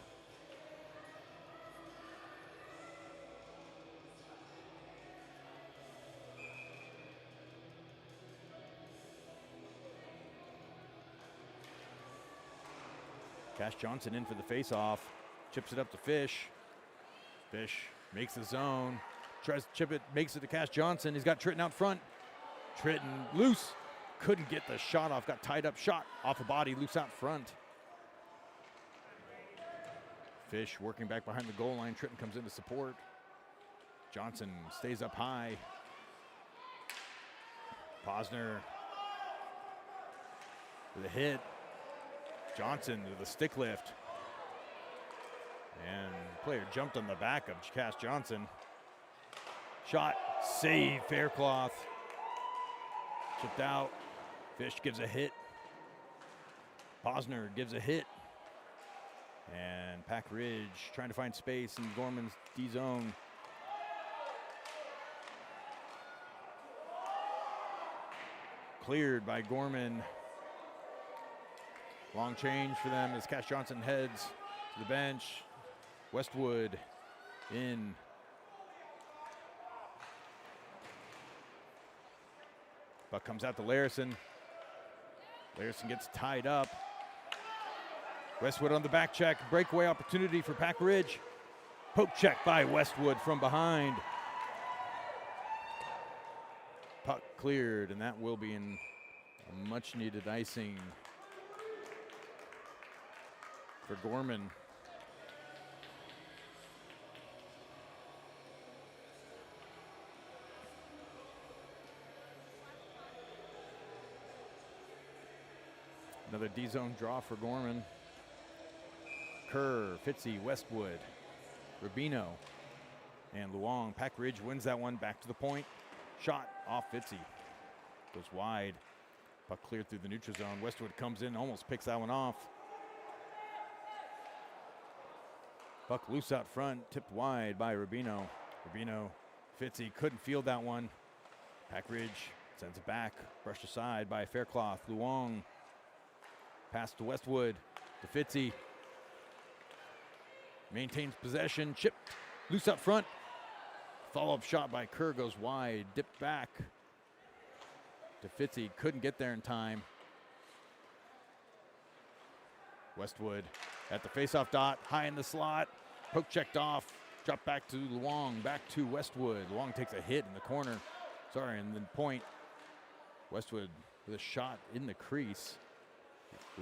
Cash Johnson in for the face-off. Chips it up to Fish. Fish makes the zone. Tries to chip it, makes it to Cash Johnson. He's got Tritton out front. Tritton loose. Couldn't get the shot off. Got tied up. Shot off the body. Loose out front. Fish working back behind the goal line. Tritton comes in to support. Johnson stays up high. Posner with a hit. Johnson with a stick lift. And player jumped on the back of Cash Johnson. Shot, save, Faircloth. Chipped out. Fish gives a hit. Posner gives a hit. And Pack Ridge trying to find space in Gorman's D-zone. Cleared by Gorman. Long change for them as Cash Johnson heads to the bench. Westwood in. Buck comes out to Larison. Larison gets tied up. Westwood on the back check. Breakaway opportunity for Pack Ridge. Poke check by Westwood from behind. Puck cleared, and that will be in a much-needed icing for Gorman. Another D-zone draw for Gorman. Kerr, Fitzy, Westwood, Rubino, and Luong. Pack Ridge wins that one. Back to the point. Shot off Fitzy. Goes wide. Puck cleared through the neutral zone. Westwood comes in, almost picks that one off. Puck loose out front, tipped wide by Rubino. Rubino, Fitzy couldn't field that one. Pack Ridge sends it back, brushed aside by Faircloth. Luong, pass to Westwood, to Fitzy. Maintains possession, chipped, loose up front. Follow-up shot by Kerr goes wide, dipped back to Fitzy, couldn't get there in time. Westwood at the face-off dot, high in the slot, poke checked off, drop back to Luong, back to Westwood. Luong takes a hit in the corner, and then point. Westwood with a shot in the crease.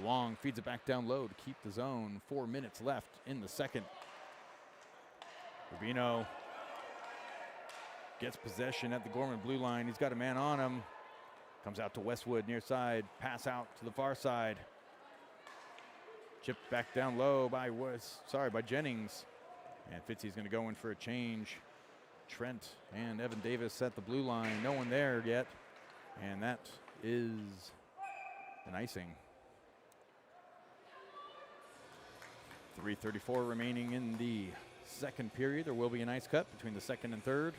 Luong feeds it back down low to keep the zone. 4 minutes left in the second. Rubino gets possession at the Gorman blue line. He's got a man on him. Comes out to Westwood near side. Pass out to the far side. Chipped back down low by Jennings. And Fitzy's going to go in for a change. Trent and Evan Davis at the blue line. No one there yet. And that is an icing. 3:34 remaining in the second period. There will be an ice cut between the second and third.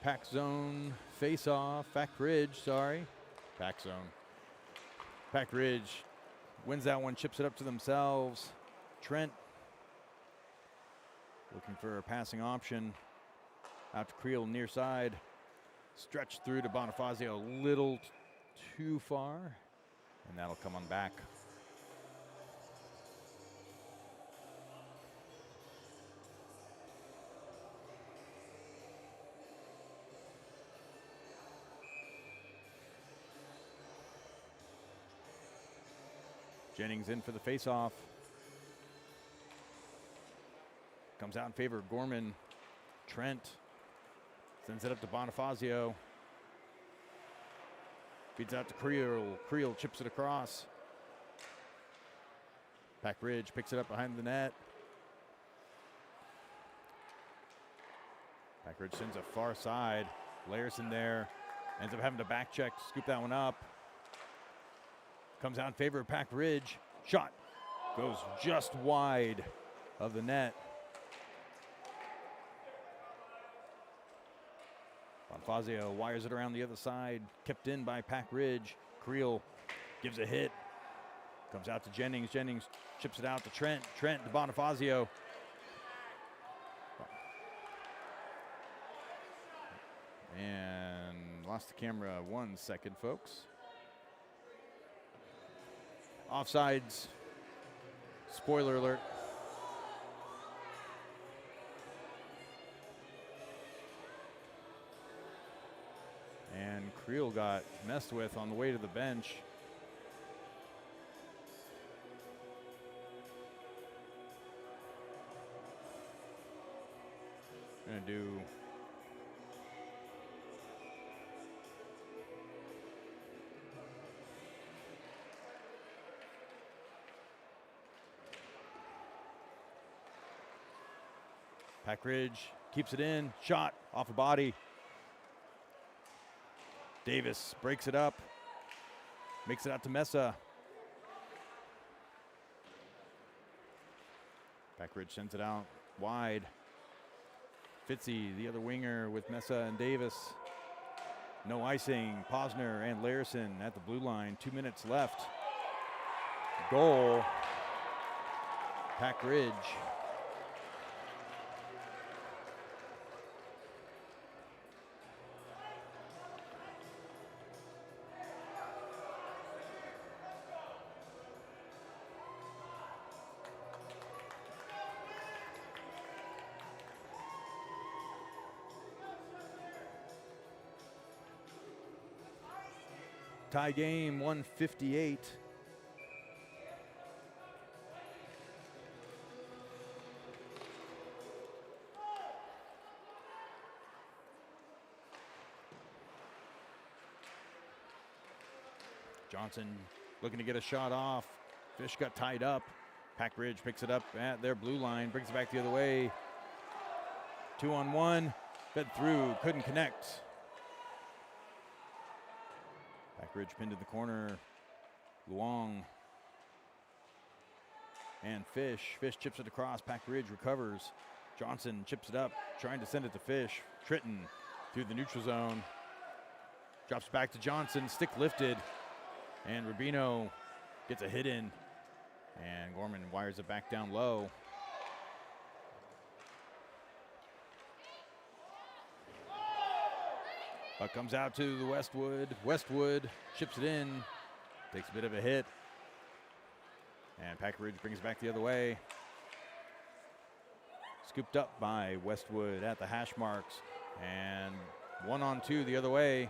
Pack zone, face off, Pack Ridge, Pack zone. Pack Ridge wins that one, chips it up to themselves. Trent looking for a passing option. Out to Creel near side. Stretched through to Bonifazio a little too far. And that'll come on back. Jennings in for the face-off. Comes out in favor of Gorman. Trent sends it up to Bonifazio. Feeds out to Creel. Creel chips it across. Pack Ridge picks it up behind the net. Pack Ridge sends a far side. Larson there. Ends up having to back check, scoop that one up. Comes out in favor of Pack Ridge. Shot goes just wide of the net. Bonifazio wires it around the other side. Kept in by Pack Ridge. Creel gives a hit. Comes out to Jennings. Jennings chips it out to Trent. Trent to Bonifazio. And lost the camera 1 second, folks. Offsides. Spoiler alert. And Creel got messed with on the way to the bench. Gonna do Pack Ridge keeps it in. Shot off a body. Davis breaks it up. Makes it out to Mesa. Pack Ridge sends it out wide. Fitzy, the other winger with Mesa and Davis. No icing. Posner and Larson at the blue line. 2 minutes left. Goal. Pack Ridge. Tie game, 158. Johnson looking to get a shot off. Fish got tied up. Pack Ridge picks it up at their blue line, brings it back the other way. 2-on-1, fed through, couldn't connect. Pack Ridge pinned in the corner. Luong and Fish. Fish chips it across. Pack Ridge recovers. Johnson chips it up, trying to send it to Fish. Tritton through the neutral zone. Drops back to Johnson, stick lifted. And Rubino gets a hit in. And Gorman wires it back down low. Puck comes out to the Westwood. Westwood chips it in. Takes a bit of a hit. And Pack Ridge brings it back the other way. Scooped up by Westwood at the hash marks. And 1-on-2 the other way.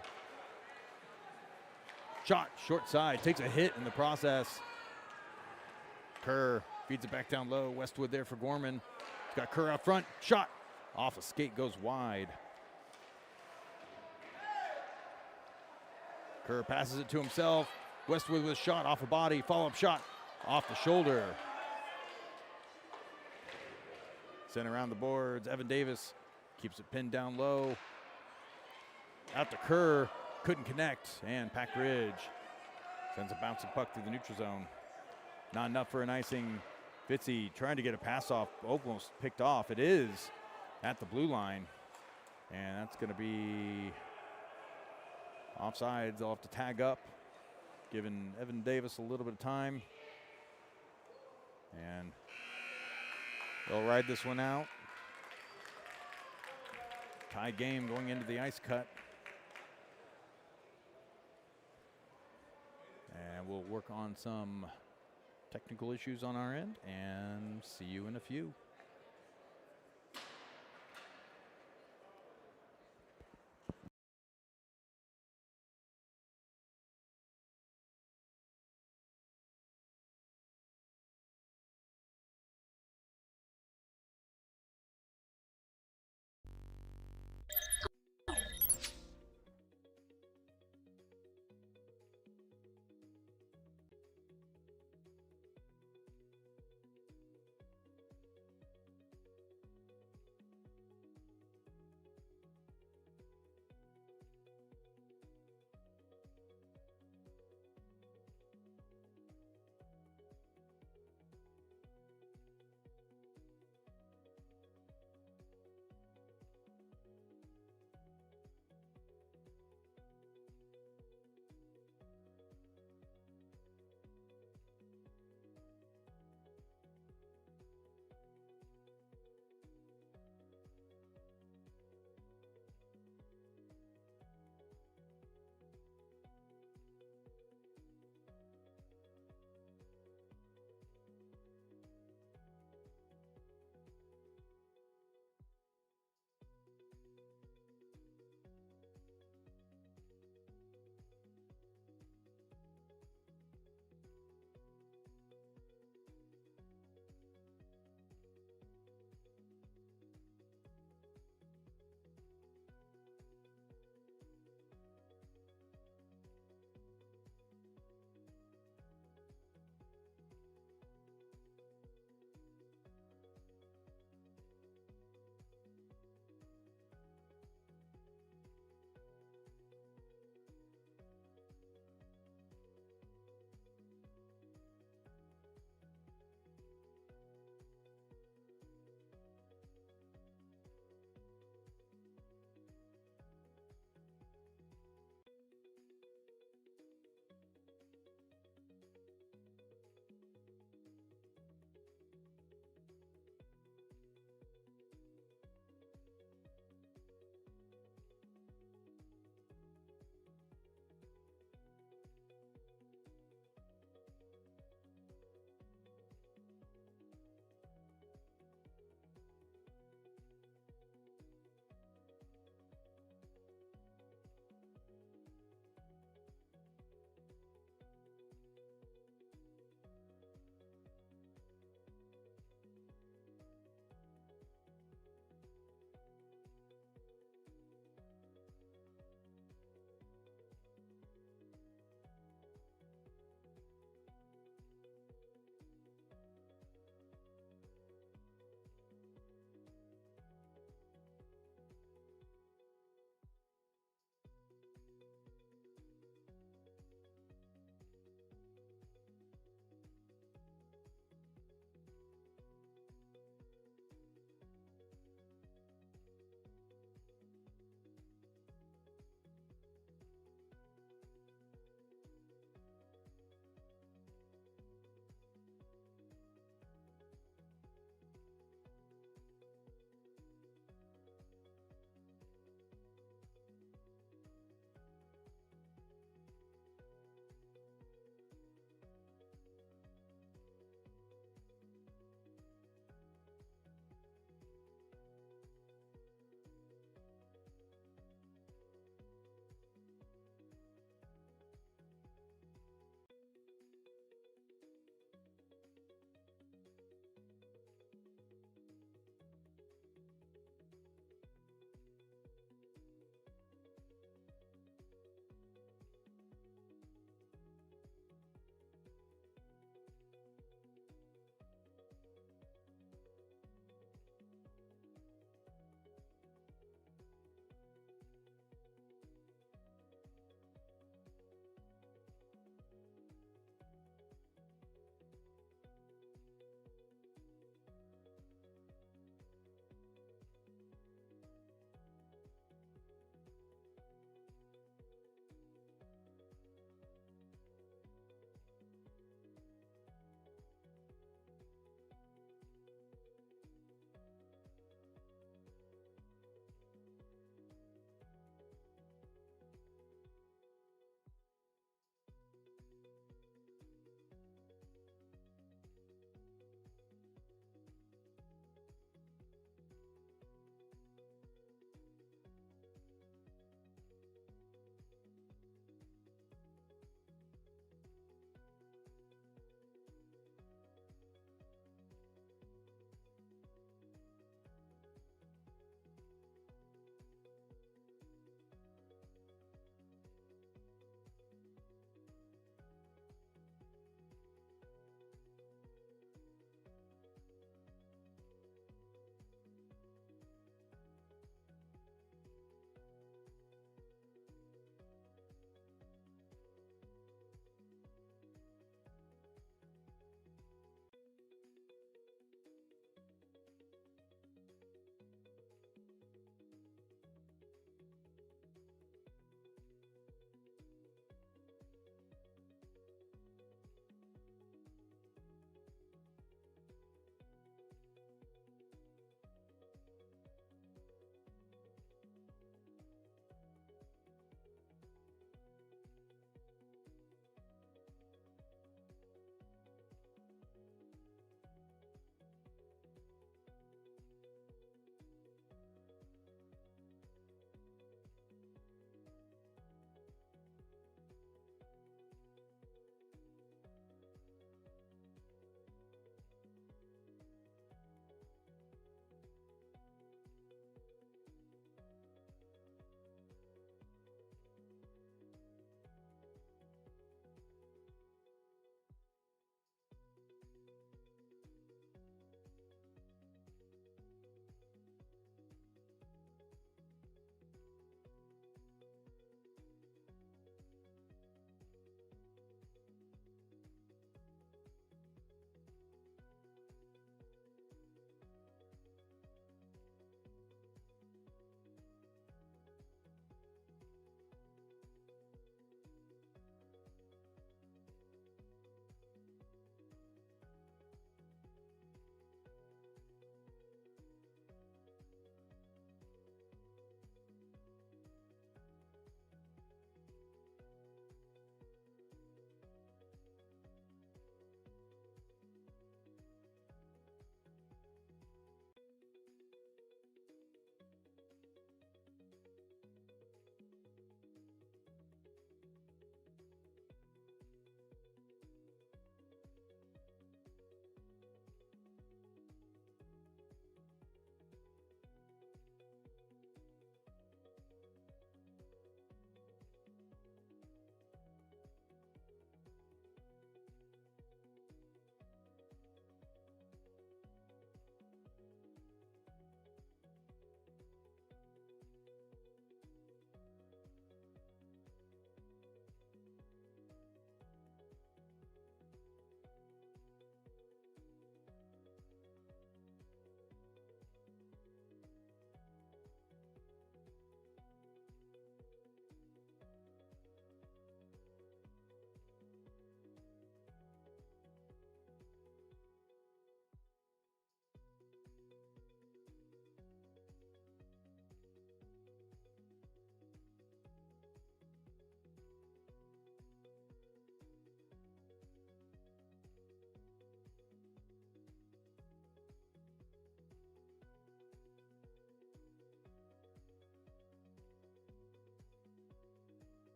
Shot, short side, takes a hit in the process. Kerr feeds it back down low. Westwood there for Gorman. He's got Kerr up front. Shot off a skate, goes wide. Kerr passes it to himself. Westwood with a shot off a body. Follow-up shot off the shoulder. Sent around the boards. Evan Davis keeps it pinned down low. Out to Kerr. Couldn't connect. And Pack Ridge sends a bouncing puck through the neutral zone. Not enough for an icing. Fitzy trying to get a pass off. Almost picked off. It is at the blue line. And that's going to be offsides. They'll have to tag up, giving Evan Davis a little bit of time. And they'll ride this one out. Tie game going into the ice cut. And we'll work on some technical issues on our end and see you in a few.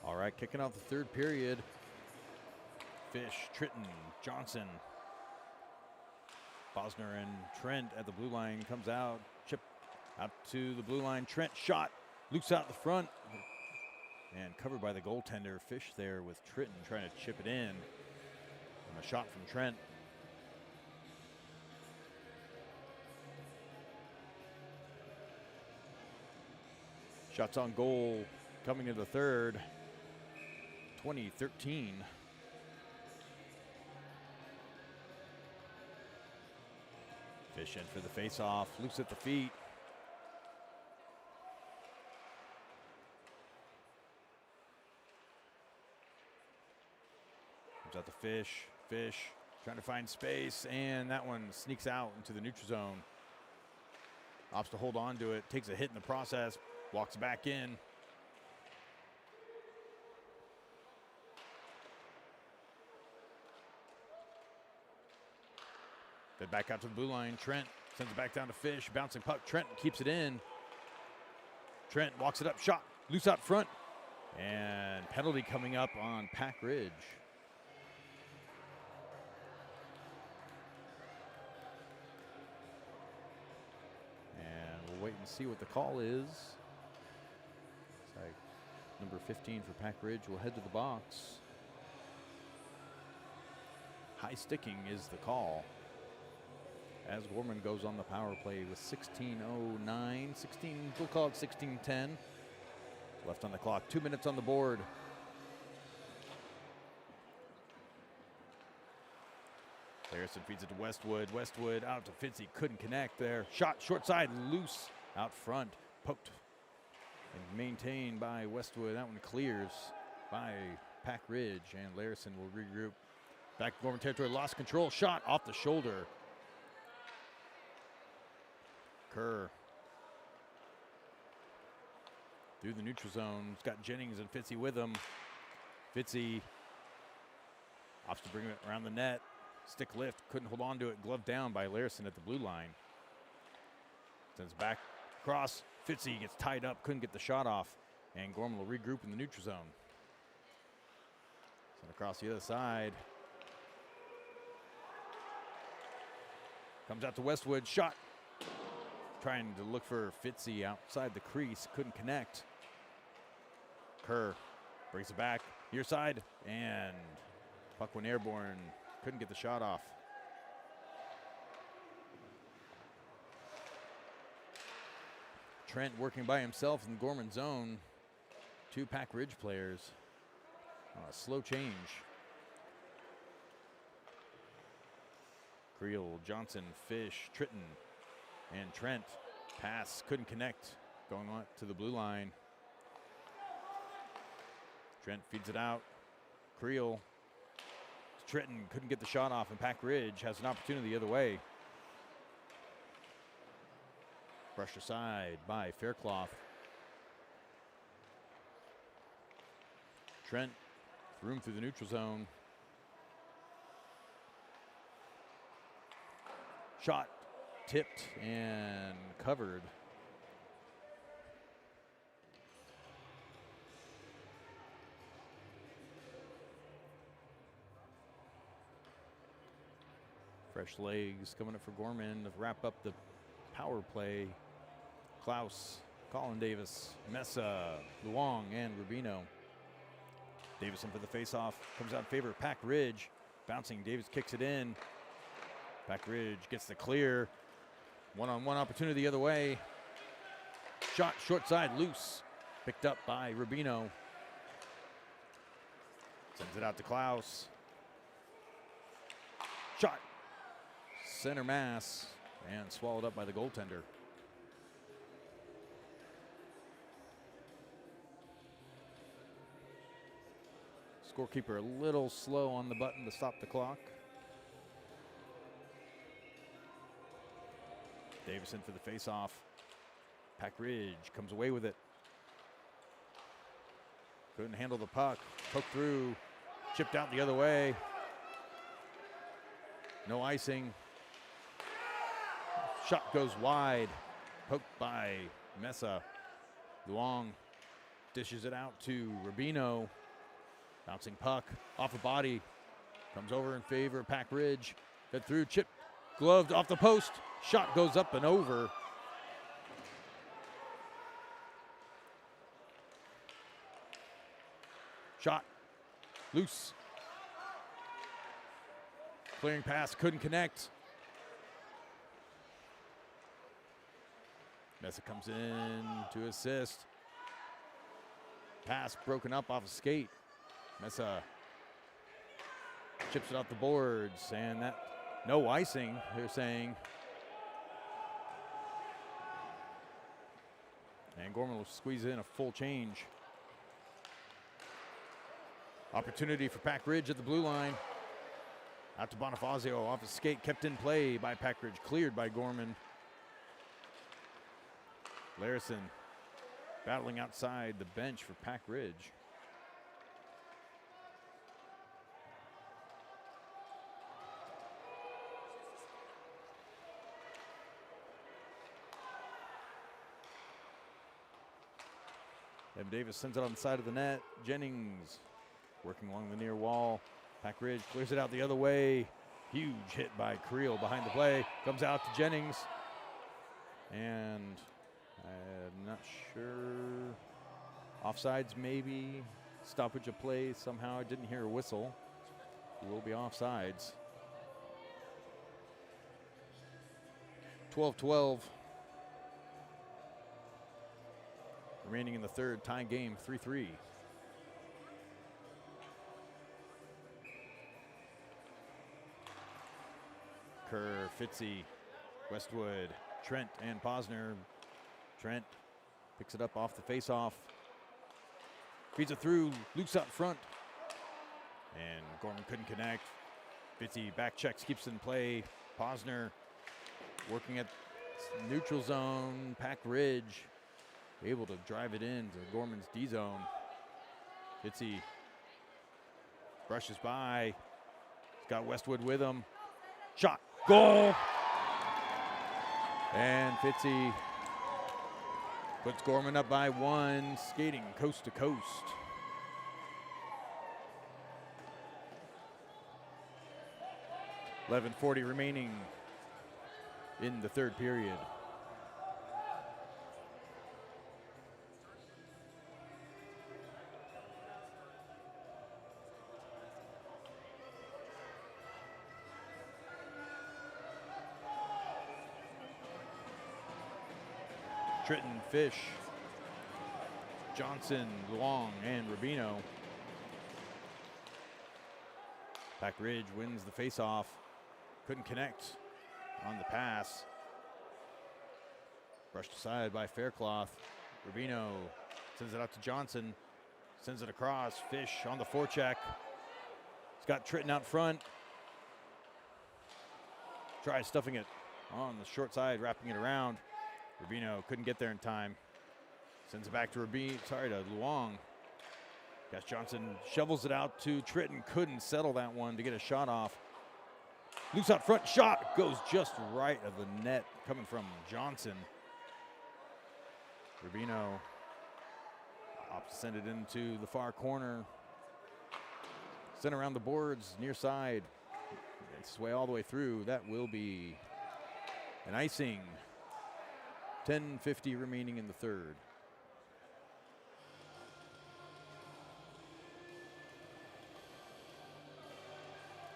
All right, kicking off the third period. Fish, Tritton, Johnson. Bosner and Trent at the blue line. Comes out, chip out to the blue line. Trent shot, loose out the front. And covered by the goaltender. Fish there with Tritton trying to chip it in. And a shot from Trent. Shots on goal coming to the third. 2013. Fish in for the face-off, loose at the feet. Comes out the Fish, trying to find space, and that one sneaks out into the neutral zone. Opts to hold on to it, takes a hit in the process, walks back in. Then back out to the blue line. Trent sends it back down to Fish. Bouncing puck. Trent keeps it in. Trent walks it up. Shot. Loose out front. And penalty coming up on Pack Ridge. And we'll wait and see what the call is. Looks like number 15 for Pack Ridge will head to the box. High sticking is the call. As Gorman goes on the power play with 16:09, we'll call it 16:10. Left on the clock, 2 minutes on the board. Harrison feeds it to Westwood. Westwood out to Fitzy, couldn't connect there. Shot short side, loose out front, poked and maintained by Westwood. That one clears by Pack Ridge, and Larison will regroup. Back to Gorman territory, lost control, shot off the shoulder. Kerr through the neutral zone. He's got Jennings and Fitzy with him. Fitzy opts to bring it around the net. Stick lift, couldn't hold on to it. Gloved down by Larison at the blue line. Sends back across. Fitzy gets tied up, couldn't get the shot off. And Gorman will regroup in the neutral zone. Send across the other side. Comes out to Westwood, shot. Trying to look for Fitzy outside the crease, couldn't connect. Kerr brings it back, near side, and puck went airborne, couldn't get the shot off. Trent working by himself in the Gorman zone. 2 Pack Ridge players on a slow change. Creel, Johnson, Fish, Tritton, and Trent. Pass, couldn't connect, going on to the blue line. Trent feeds it out. Creel, Tritton couldn't get the shot off, and Pack Ridge has an opportunity the other way. Brushed aside by Faircloth. Trent, room through the neutral zone. Shot tipped and covered. Fresh legs coming up for Gorman to wrap up the power play. Klaus, Colin Davis, Mesa, Luong, and Rubino. Davison for the faceoff. Comes out in favor of Pack Ridge. Bouncing, Davis kicks it in. Pack Ridge gets the clear. One-on-one opportunity the other way. Shot short side, loose. Picked up by Rubino. Sends it out to Klaus. Shot. Center mass. And swallowed up by the goaltender. Scorekeeper a little slow on the button to stop the clock. Davison for the face-off. Pack Ridge comes away with it. Couldn't handle the puck. Poked through. Chipped out the other way. No icing. Shot goes wide. Poked by Mesa. Luong dishes it out to Rubino. Bouncing puck off the body. Comes over in favor of Pack Ridge. Fed through, chip, gloved off the post. Shot goes up and over. Shot, loose. Clearing pass, couldn't connect. Mesa comes in to assist. Pass broken up off a skate. Mesa chips it off the boards, and that no icing, they're saying. And Gorman will squeeze in a full change. Opportunity for Pack Ridge at the blue line. Out to Bonifazio, off his skate, kept in play by Pack Ridge, cleared by Gorman. Larison battling outside the bench for Pack Ridge. Evan Davis sends it on the side of the net. Jennings working along the near wall. Pack Ridge clears it out the other way. Huge hit by Creel behind the play. Comes out to Jennings. And I'm not sure. Offsides maybe. Stoppage of play somehow. I didn't hear a whistle. It will be offsides. 12-12. Remaining in the third, tie game 3-3. Kerr, Fitzy, Westwood, Trent, and Posner. Trent picks it up off the face-off. Feeds it through, loose out front. And Gorman couldn't connect. Fitzy back checks, keeps it in play. Posner working at neutral zone. Pack Ridge able to drive it into Gorman's D zone. Fitzy brushes by. He's got Westwood with him. Shot, goal! And Fitzy puts Gorman up by one, skating coast to coast. .11:40 remaining in the third period. Tritton, Fish, Johnson, Luong, and Rubino. Pack Ridge wins the faceoff. Couldn't connect on the pass. Brushed aside by Faircloth. Rubino sends it out to Johnson. Sends it across. Fish on the forecheck. He's got Tritton out front. Tries stuffing it on the short side, wrapping it around. Rubino couldn't get there in time. Sends it back to Luong. Gus Johnson shovels it out to Tritton. Couldn't settle that one to get a shot off. Loose out front, shot goes just right of the net coming from Johnson. Rubino send it into the far corner. Sent around the boards, near side. It's its way all the way through. That will be an icing. 10:50 remaining in the third.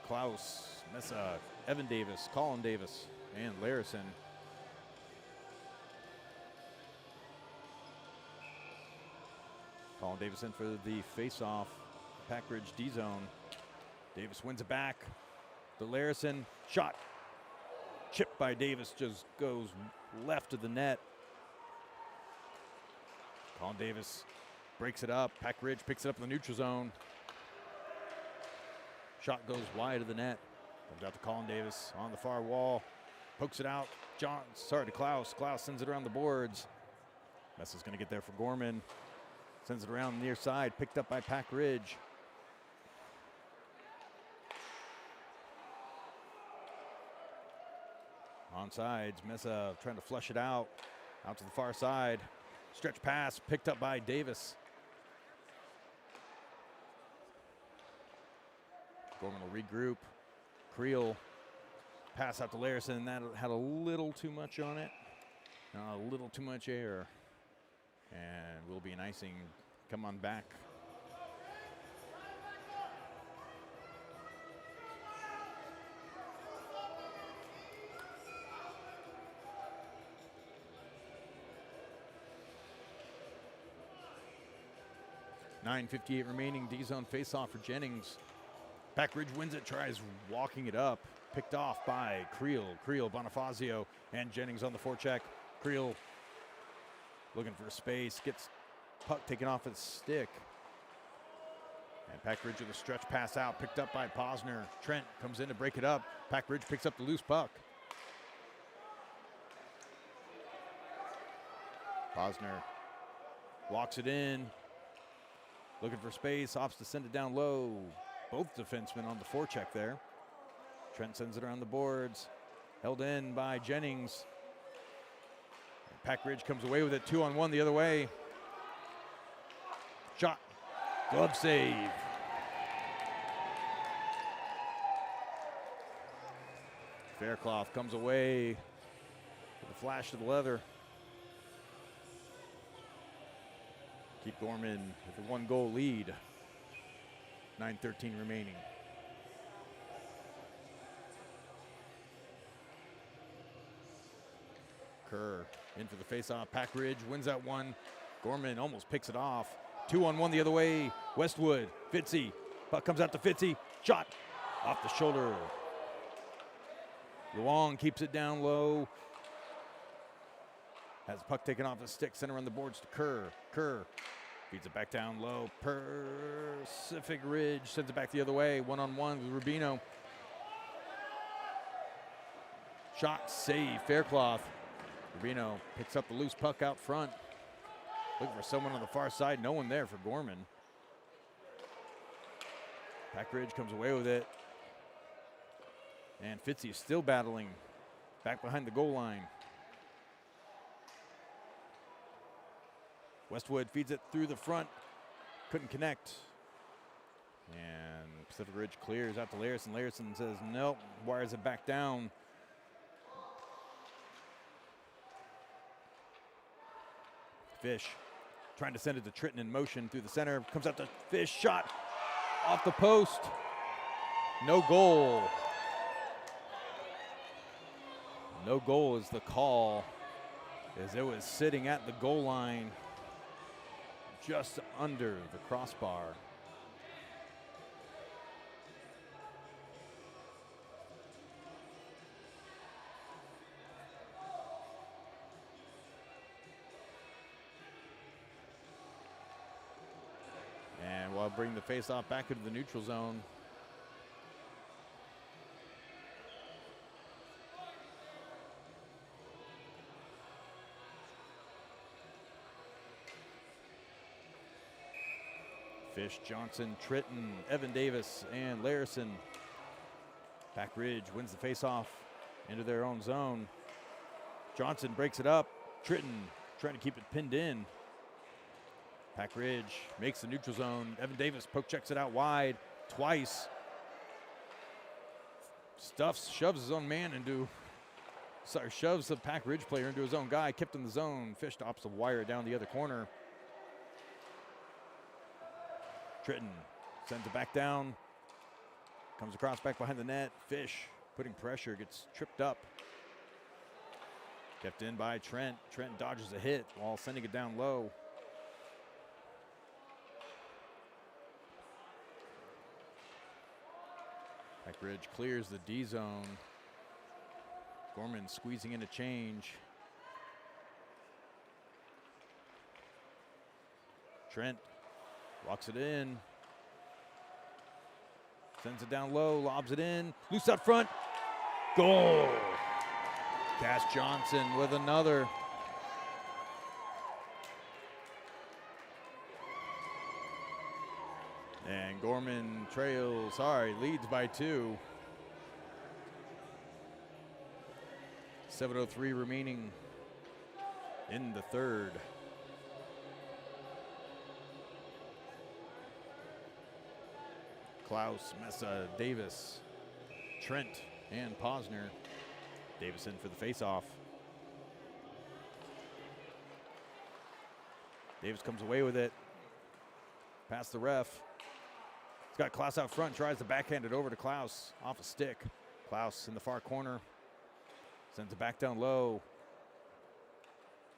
Klaus, Mesa, Evan Davis, Colin Davis, and Larison. Colin Davis in for the face-off. Pack Ridge D-zone. Davis wins it back. The Larison shot. Chipped by Davis, just goes left of the net. Colin Davis breaks it up. Pack Ridge picks it up in the neutral zone. Shot goes wide of the net. Comes out to Colin Davis on the far wall. Pokes it out. To Klaus. Klaus sends it around the boards. Messa's going to get there for Gorman. Sends it around the near side. Picked up by Pack Ridge. Onsides. Mesa trying to flush it out. Out to the far side. Stretch pass picked up by Davis. Gorman will regroup. Creel pass out to Larison, and that had a little too much on it. A little too much air. And will be an icing. Come on back. .9:58 remaining. D-zone face-off for Jennings. Pack Ridge wins it, tries walking it up. Picked off by Creel. Creel, Bonifazio, and Jennings on the forecheck. Creel looking for space. Gets puck taken off his stick. And Pack Ridge with a stretch pass out. Picked up by Posner. Trent comes in to break it up. Pack Ridge picks up the loose puck. Posner walks it in. Looking for space, opts to send it down low. Both defensemen on the forecheck there. Trent sends it around the boards. Held in by Jennings. Pack Ridge comes away with it, 2-on-1 the other way. Shot, glove save. Faircloth comes away with a flash to the leather. Keep Gorman with a 1-goal lead. 9:13 remaining. Kerr in for the faceoff. Pack Ridge wins that one. Gorman almost picks it off. 2-on-1 the other way. Westwood, Fitzy. Puck comes out to Fitzy. Shot off the shoulder. Luong keeps it down low. Has the puck taken off his stick, center on the boards to Kerr. Kerr feeds it back down low. Pacific Ridge sends it back the other way. 1-on-1 with Rubino. Shot, save, Faircloth. Rubino picks up the loose puck out front. Looking for someone on the far side. No one there for Gorman. Pack Ridge comes away with it. And Fitzy is still battling back behind the goal line. Westwood feeds it through the front. Couldn't connect. And Pacific Ridge clears out to Larison. Larison says nope, wires it back down. Fish trying to send it to Tritton in motion through the center. Comes out to Fish, shot off the post. No goal. No goal is the call, as it was sitting at the goal line just under the crossbar. And we'll bring the faceoff back into the neutral zone. Fish, Johnson, Tritton, Evan Davis, and Larison. Pack Ridge wins the faceoff into their own zone. Johnson breaks it up. Tritton trying to keep it pinned in. Pack Ridge makes the neutral zone. Evan Davis poke checks it out wide twice. Shoves his own man into, shoves the Pack Ridge player into his own guy. Kept in the zone. Fish opts to wire it down the other corner. Tritton sends it back down. Comes across back behind the net. Fish putting pressure, gets tripped up. Kept in by Trent. Trent dodges a hit while sending it down low. Pack Ridge clears the D zone. Gorman squeezing in a change. Trent walks it in. Sends it down low, lobs it in. Loose up front. Goal. Cass Johnson with another. And Gorman leads by 2. 7:03 remaining in the third. Klaus, Mesa, Davis, Trent, and Posner. Davis in for the faceoff. Davis comes away with it. Past the ref. He's got Klaus out front, tries to backhand it over to Klaus off a stick. Klaus in the far corner. Sends it back down low.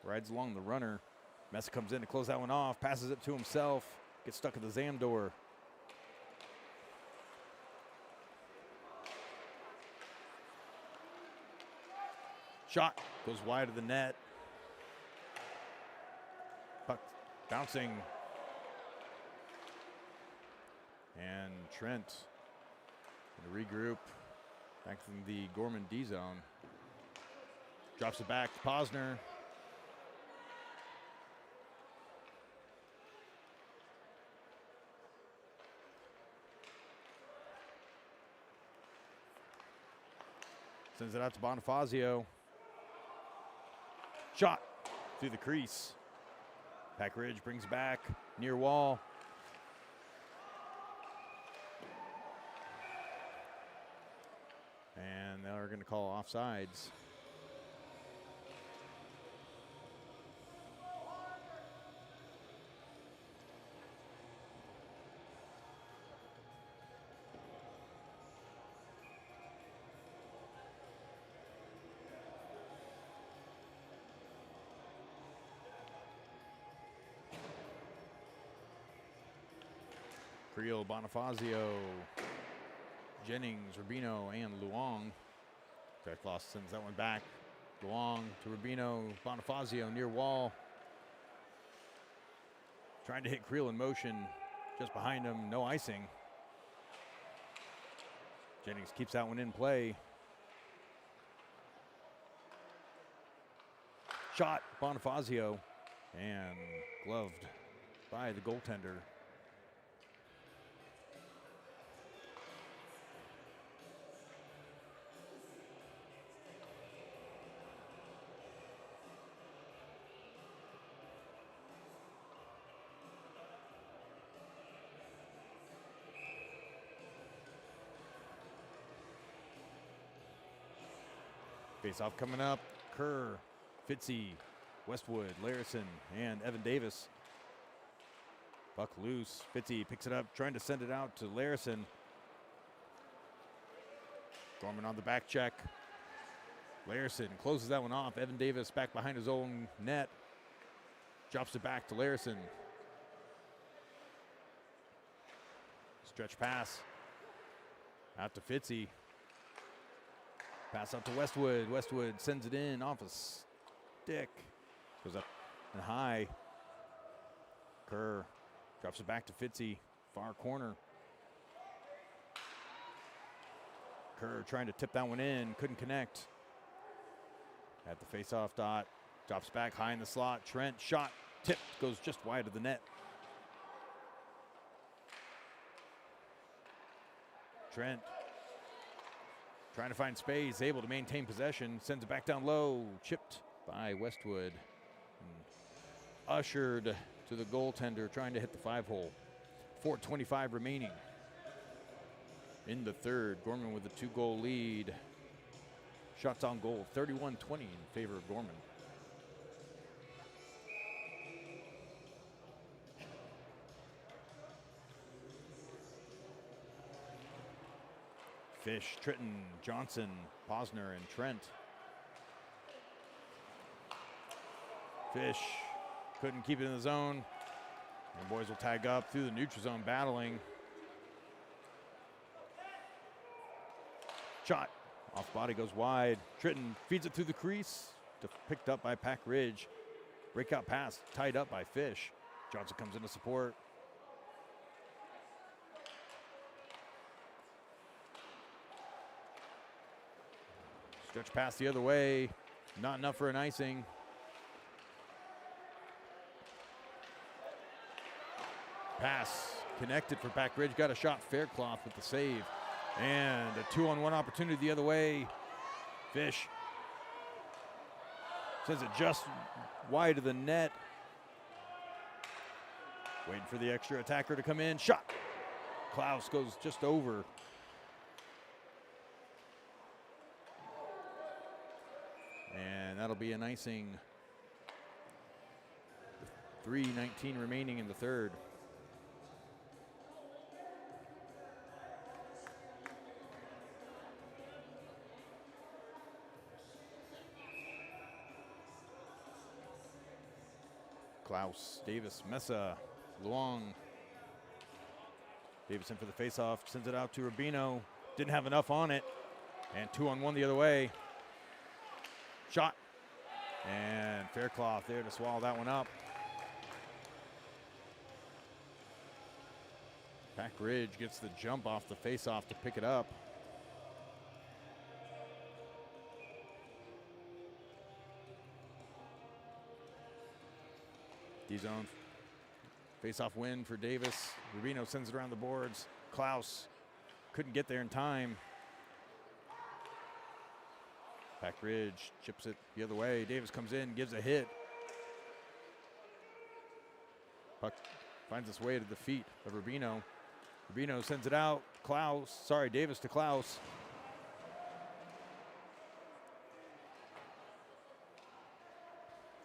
Rides along the runner. Mesa comes in to close that one off. Passes it to himself. Gets stuck at the Zam door. Shot goes wide of the net. Puck bouncing. And Trent going to regroup back from the Gorman D zone. Drops it back to Posner. Sends it out to Bonifazio. Shot through the crease. Pack Ridge brings back near wall. And they're going to call offsides. Creel, Bonifazio, Jennings, Rubino, and Luong. Faircloth sends that one back. Luong to Rubino, Bonifazio near wall. Trying to hit Creel in motion. Just behind him, no icing. Jennings keeps that one in play. Shot, Bonifazio, and gloved by the goaltender. Face-off coming up. Kerr, Fitzy, Westwood, Larison, and Evan Davis. Puck loose. Fitzy picks it up, trying to send it out to Larison. Gorman on the back check. Larison closes that one off. Evan Davis back behind his own net. Drops it back to Larison. Stretch pass. Out to Fitzy. Pass out to Westwood. Westwood sends it in off a stick. Goes up and high. Kerr drops it back to Fitzy. Far corner. Kerr trying to tip that one in. Couldn't connect. At the face-off dot. Drops back high in the slot. Trent shot. Tipped. Goes just wide of the net. Trent trying to find space, able to maintain possession, sends it back down low, chipped by Westwood. And ushered to the goaltender, trying to hit the 5-hole. 4:25 remaining in the third. Gorman with a 2-goal lead. Shots on goal, 31-20 in favor of Gorman. Fish, Tritton, Johnson, Posner, and Trent. Fish couldn't keep it in the zone. And boys will tag up through the neutral zone, battling. Shot. Off body goes wide. Tritton feeds it through the crease. Picked up by Pack Ridge. Breakout pass tied up by Fish. Johnson comes in to support. Stretch pass the other way. Not enough for an icing. Pass connected for Pack Ridge. Got a shot. Faircloth with the save. And a 2-on-1 opportunity the other way. Fish sends it just wide of the net. Waiting for the extra attacker to come in. Shot. Klaus goes just over. And that'll be an icing. 3:19 remaining in the third. Klaus, Davis, Mesa, Luong. Davis in for the faceoff, sends it out to Rubino. Didn't have enough on it. And 2-on-1 the other way. Shot. And Faircloth there to swallow that one up. Pack Ridge gets the jump off the faceoff to pick it up. D-zone. Face-off win for Davis. Rubino sends it around the boards. Klaus couldn't get there in time. Pack Ridge chips it the other way. Davis comes in, gives a hit. Puck finds its way to the feet of Rubino. Rubino sends it out. Davis to Klaus.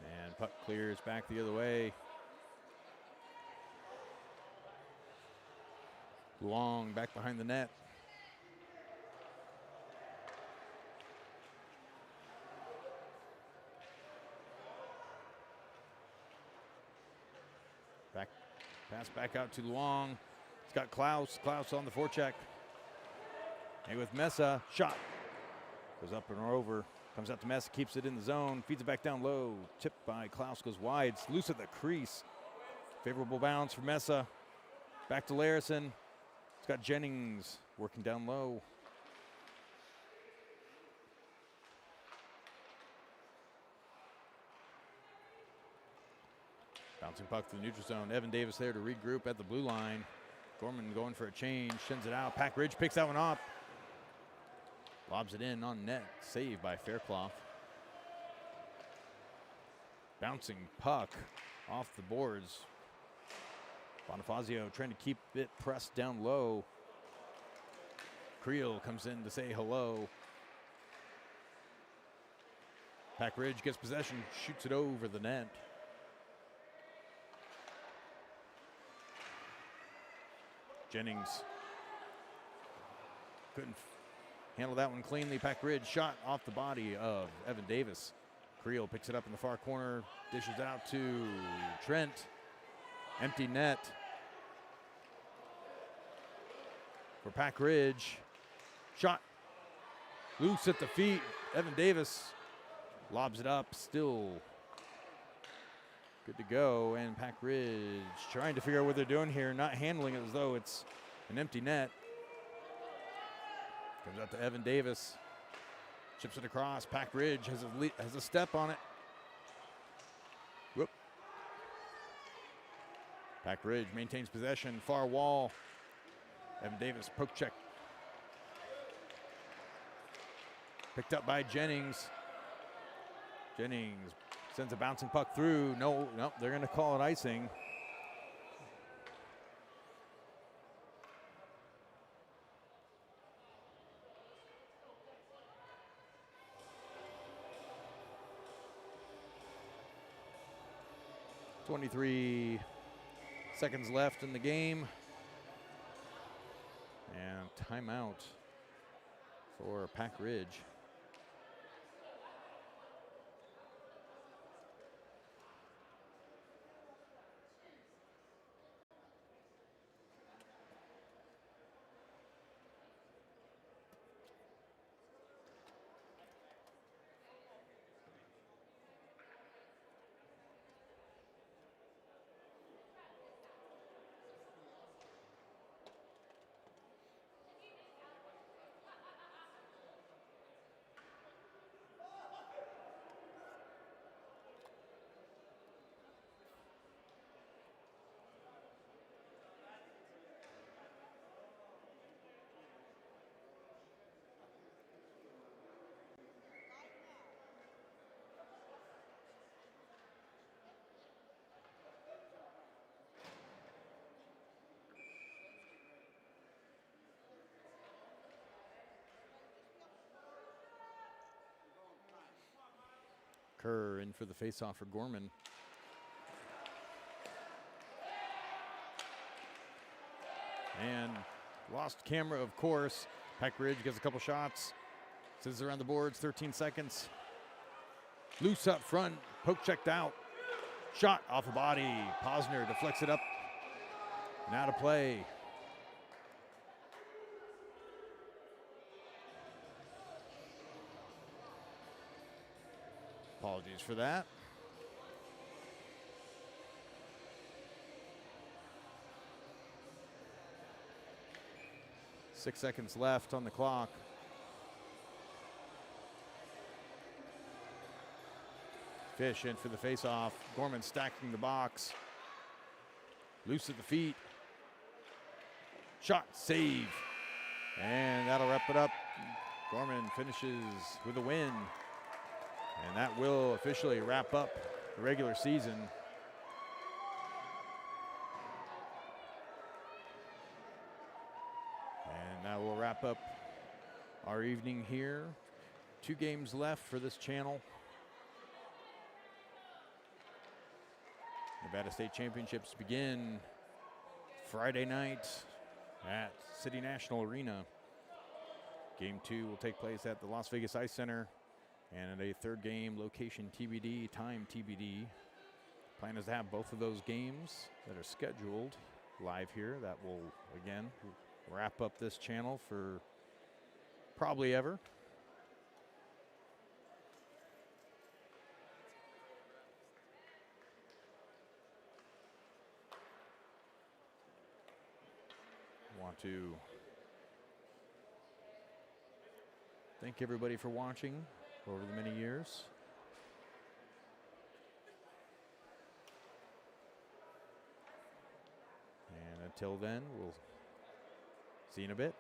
And puck clears back the other way. Luong back behind the net. Pass back out to Luong. It's got Klaus. Klaus on the forecheck. And with Mesa, shot. Goes up and over. Comes out to Mesa, keeps it in the zone. Feeds it back down low. Tipped by Klaus, goes wide. It's loose at the crease. Favorable bounce for Mesa. Back to Larison. It's got Jennings working down low. Bouncing puck to the neutral zone. Evan Davis there to regroup at the blue line. Gorman going for a change, sends it out. Pack Ridge picks that one up. Lobs it in on net. Saved by Faircloth. Bouncing puck off the boards. Bonifazio trying to keep it pressed down low. Creel comes in to say hello. Pack Ridge gets possession, shoots it over the net. Jennings couldn't handle that one cleanly. Pack Ridge shot off the body of Evan Davis. Creel picks it up in the far corner, dishes it out to Trent. Empty net for Pack Ridge. Shot loose at the feet. Evan Davis lobs it up, still good to go. And Pack Ridge trying to figure out what they're doing here, not handling it as though it's an empty net. Comes out to Evan Davis. Chips it across. Pack Ridge has a step on it. Whoop. Pack Ridge maintains possession. Far wall. Evan Davis, poke check. Picked up by Jennings. Jennings sends a bouncing puck through. No, they're going to call it icing. .23 seconds left in the game. And timeout for Pack Ridge. Kerr in for the faceoff for Gorman. And lost camera, of course. Peck Ridge gets a couple shots. Says around the boards, 13 seconds. Loose up front, poke checked out. Shot off the body. Posner deflects it up. Now to play. Apologies for that. Six seconds left on the clock. Fish in for the faceoff. Gorman stacking the box. Loose at the feet. Shot, save. And that'll wrap it up. Gorman finishes with a win. And that will officially wrap up the regular season. And that will wrap up our evening here. 2 games left for this channel. Nevada State Championships begin Friday night at City National Arena. Game 2 will take place at the Las Vegas Ice Center. And a third game, location TBD, time TBD. Plan is to have both of those games that are scheduled live here. That will, again, wrap up this channel for probably ever. Want to thank everybody for watching over the many years. And until then, we'll see you in a bit.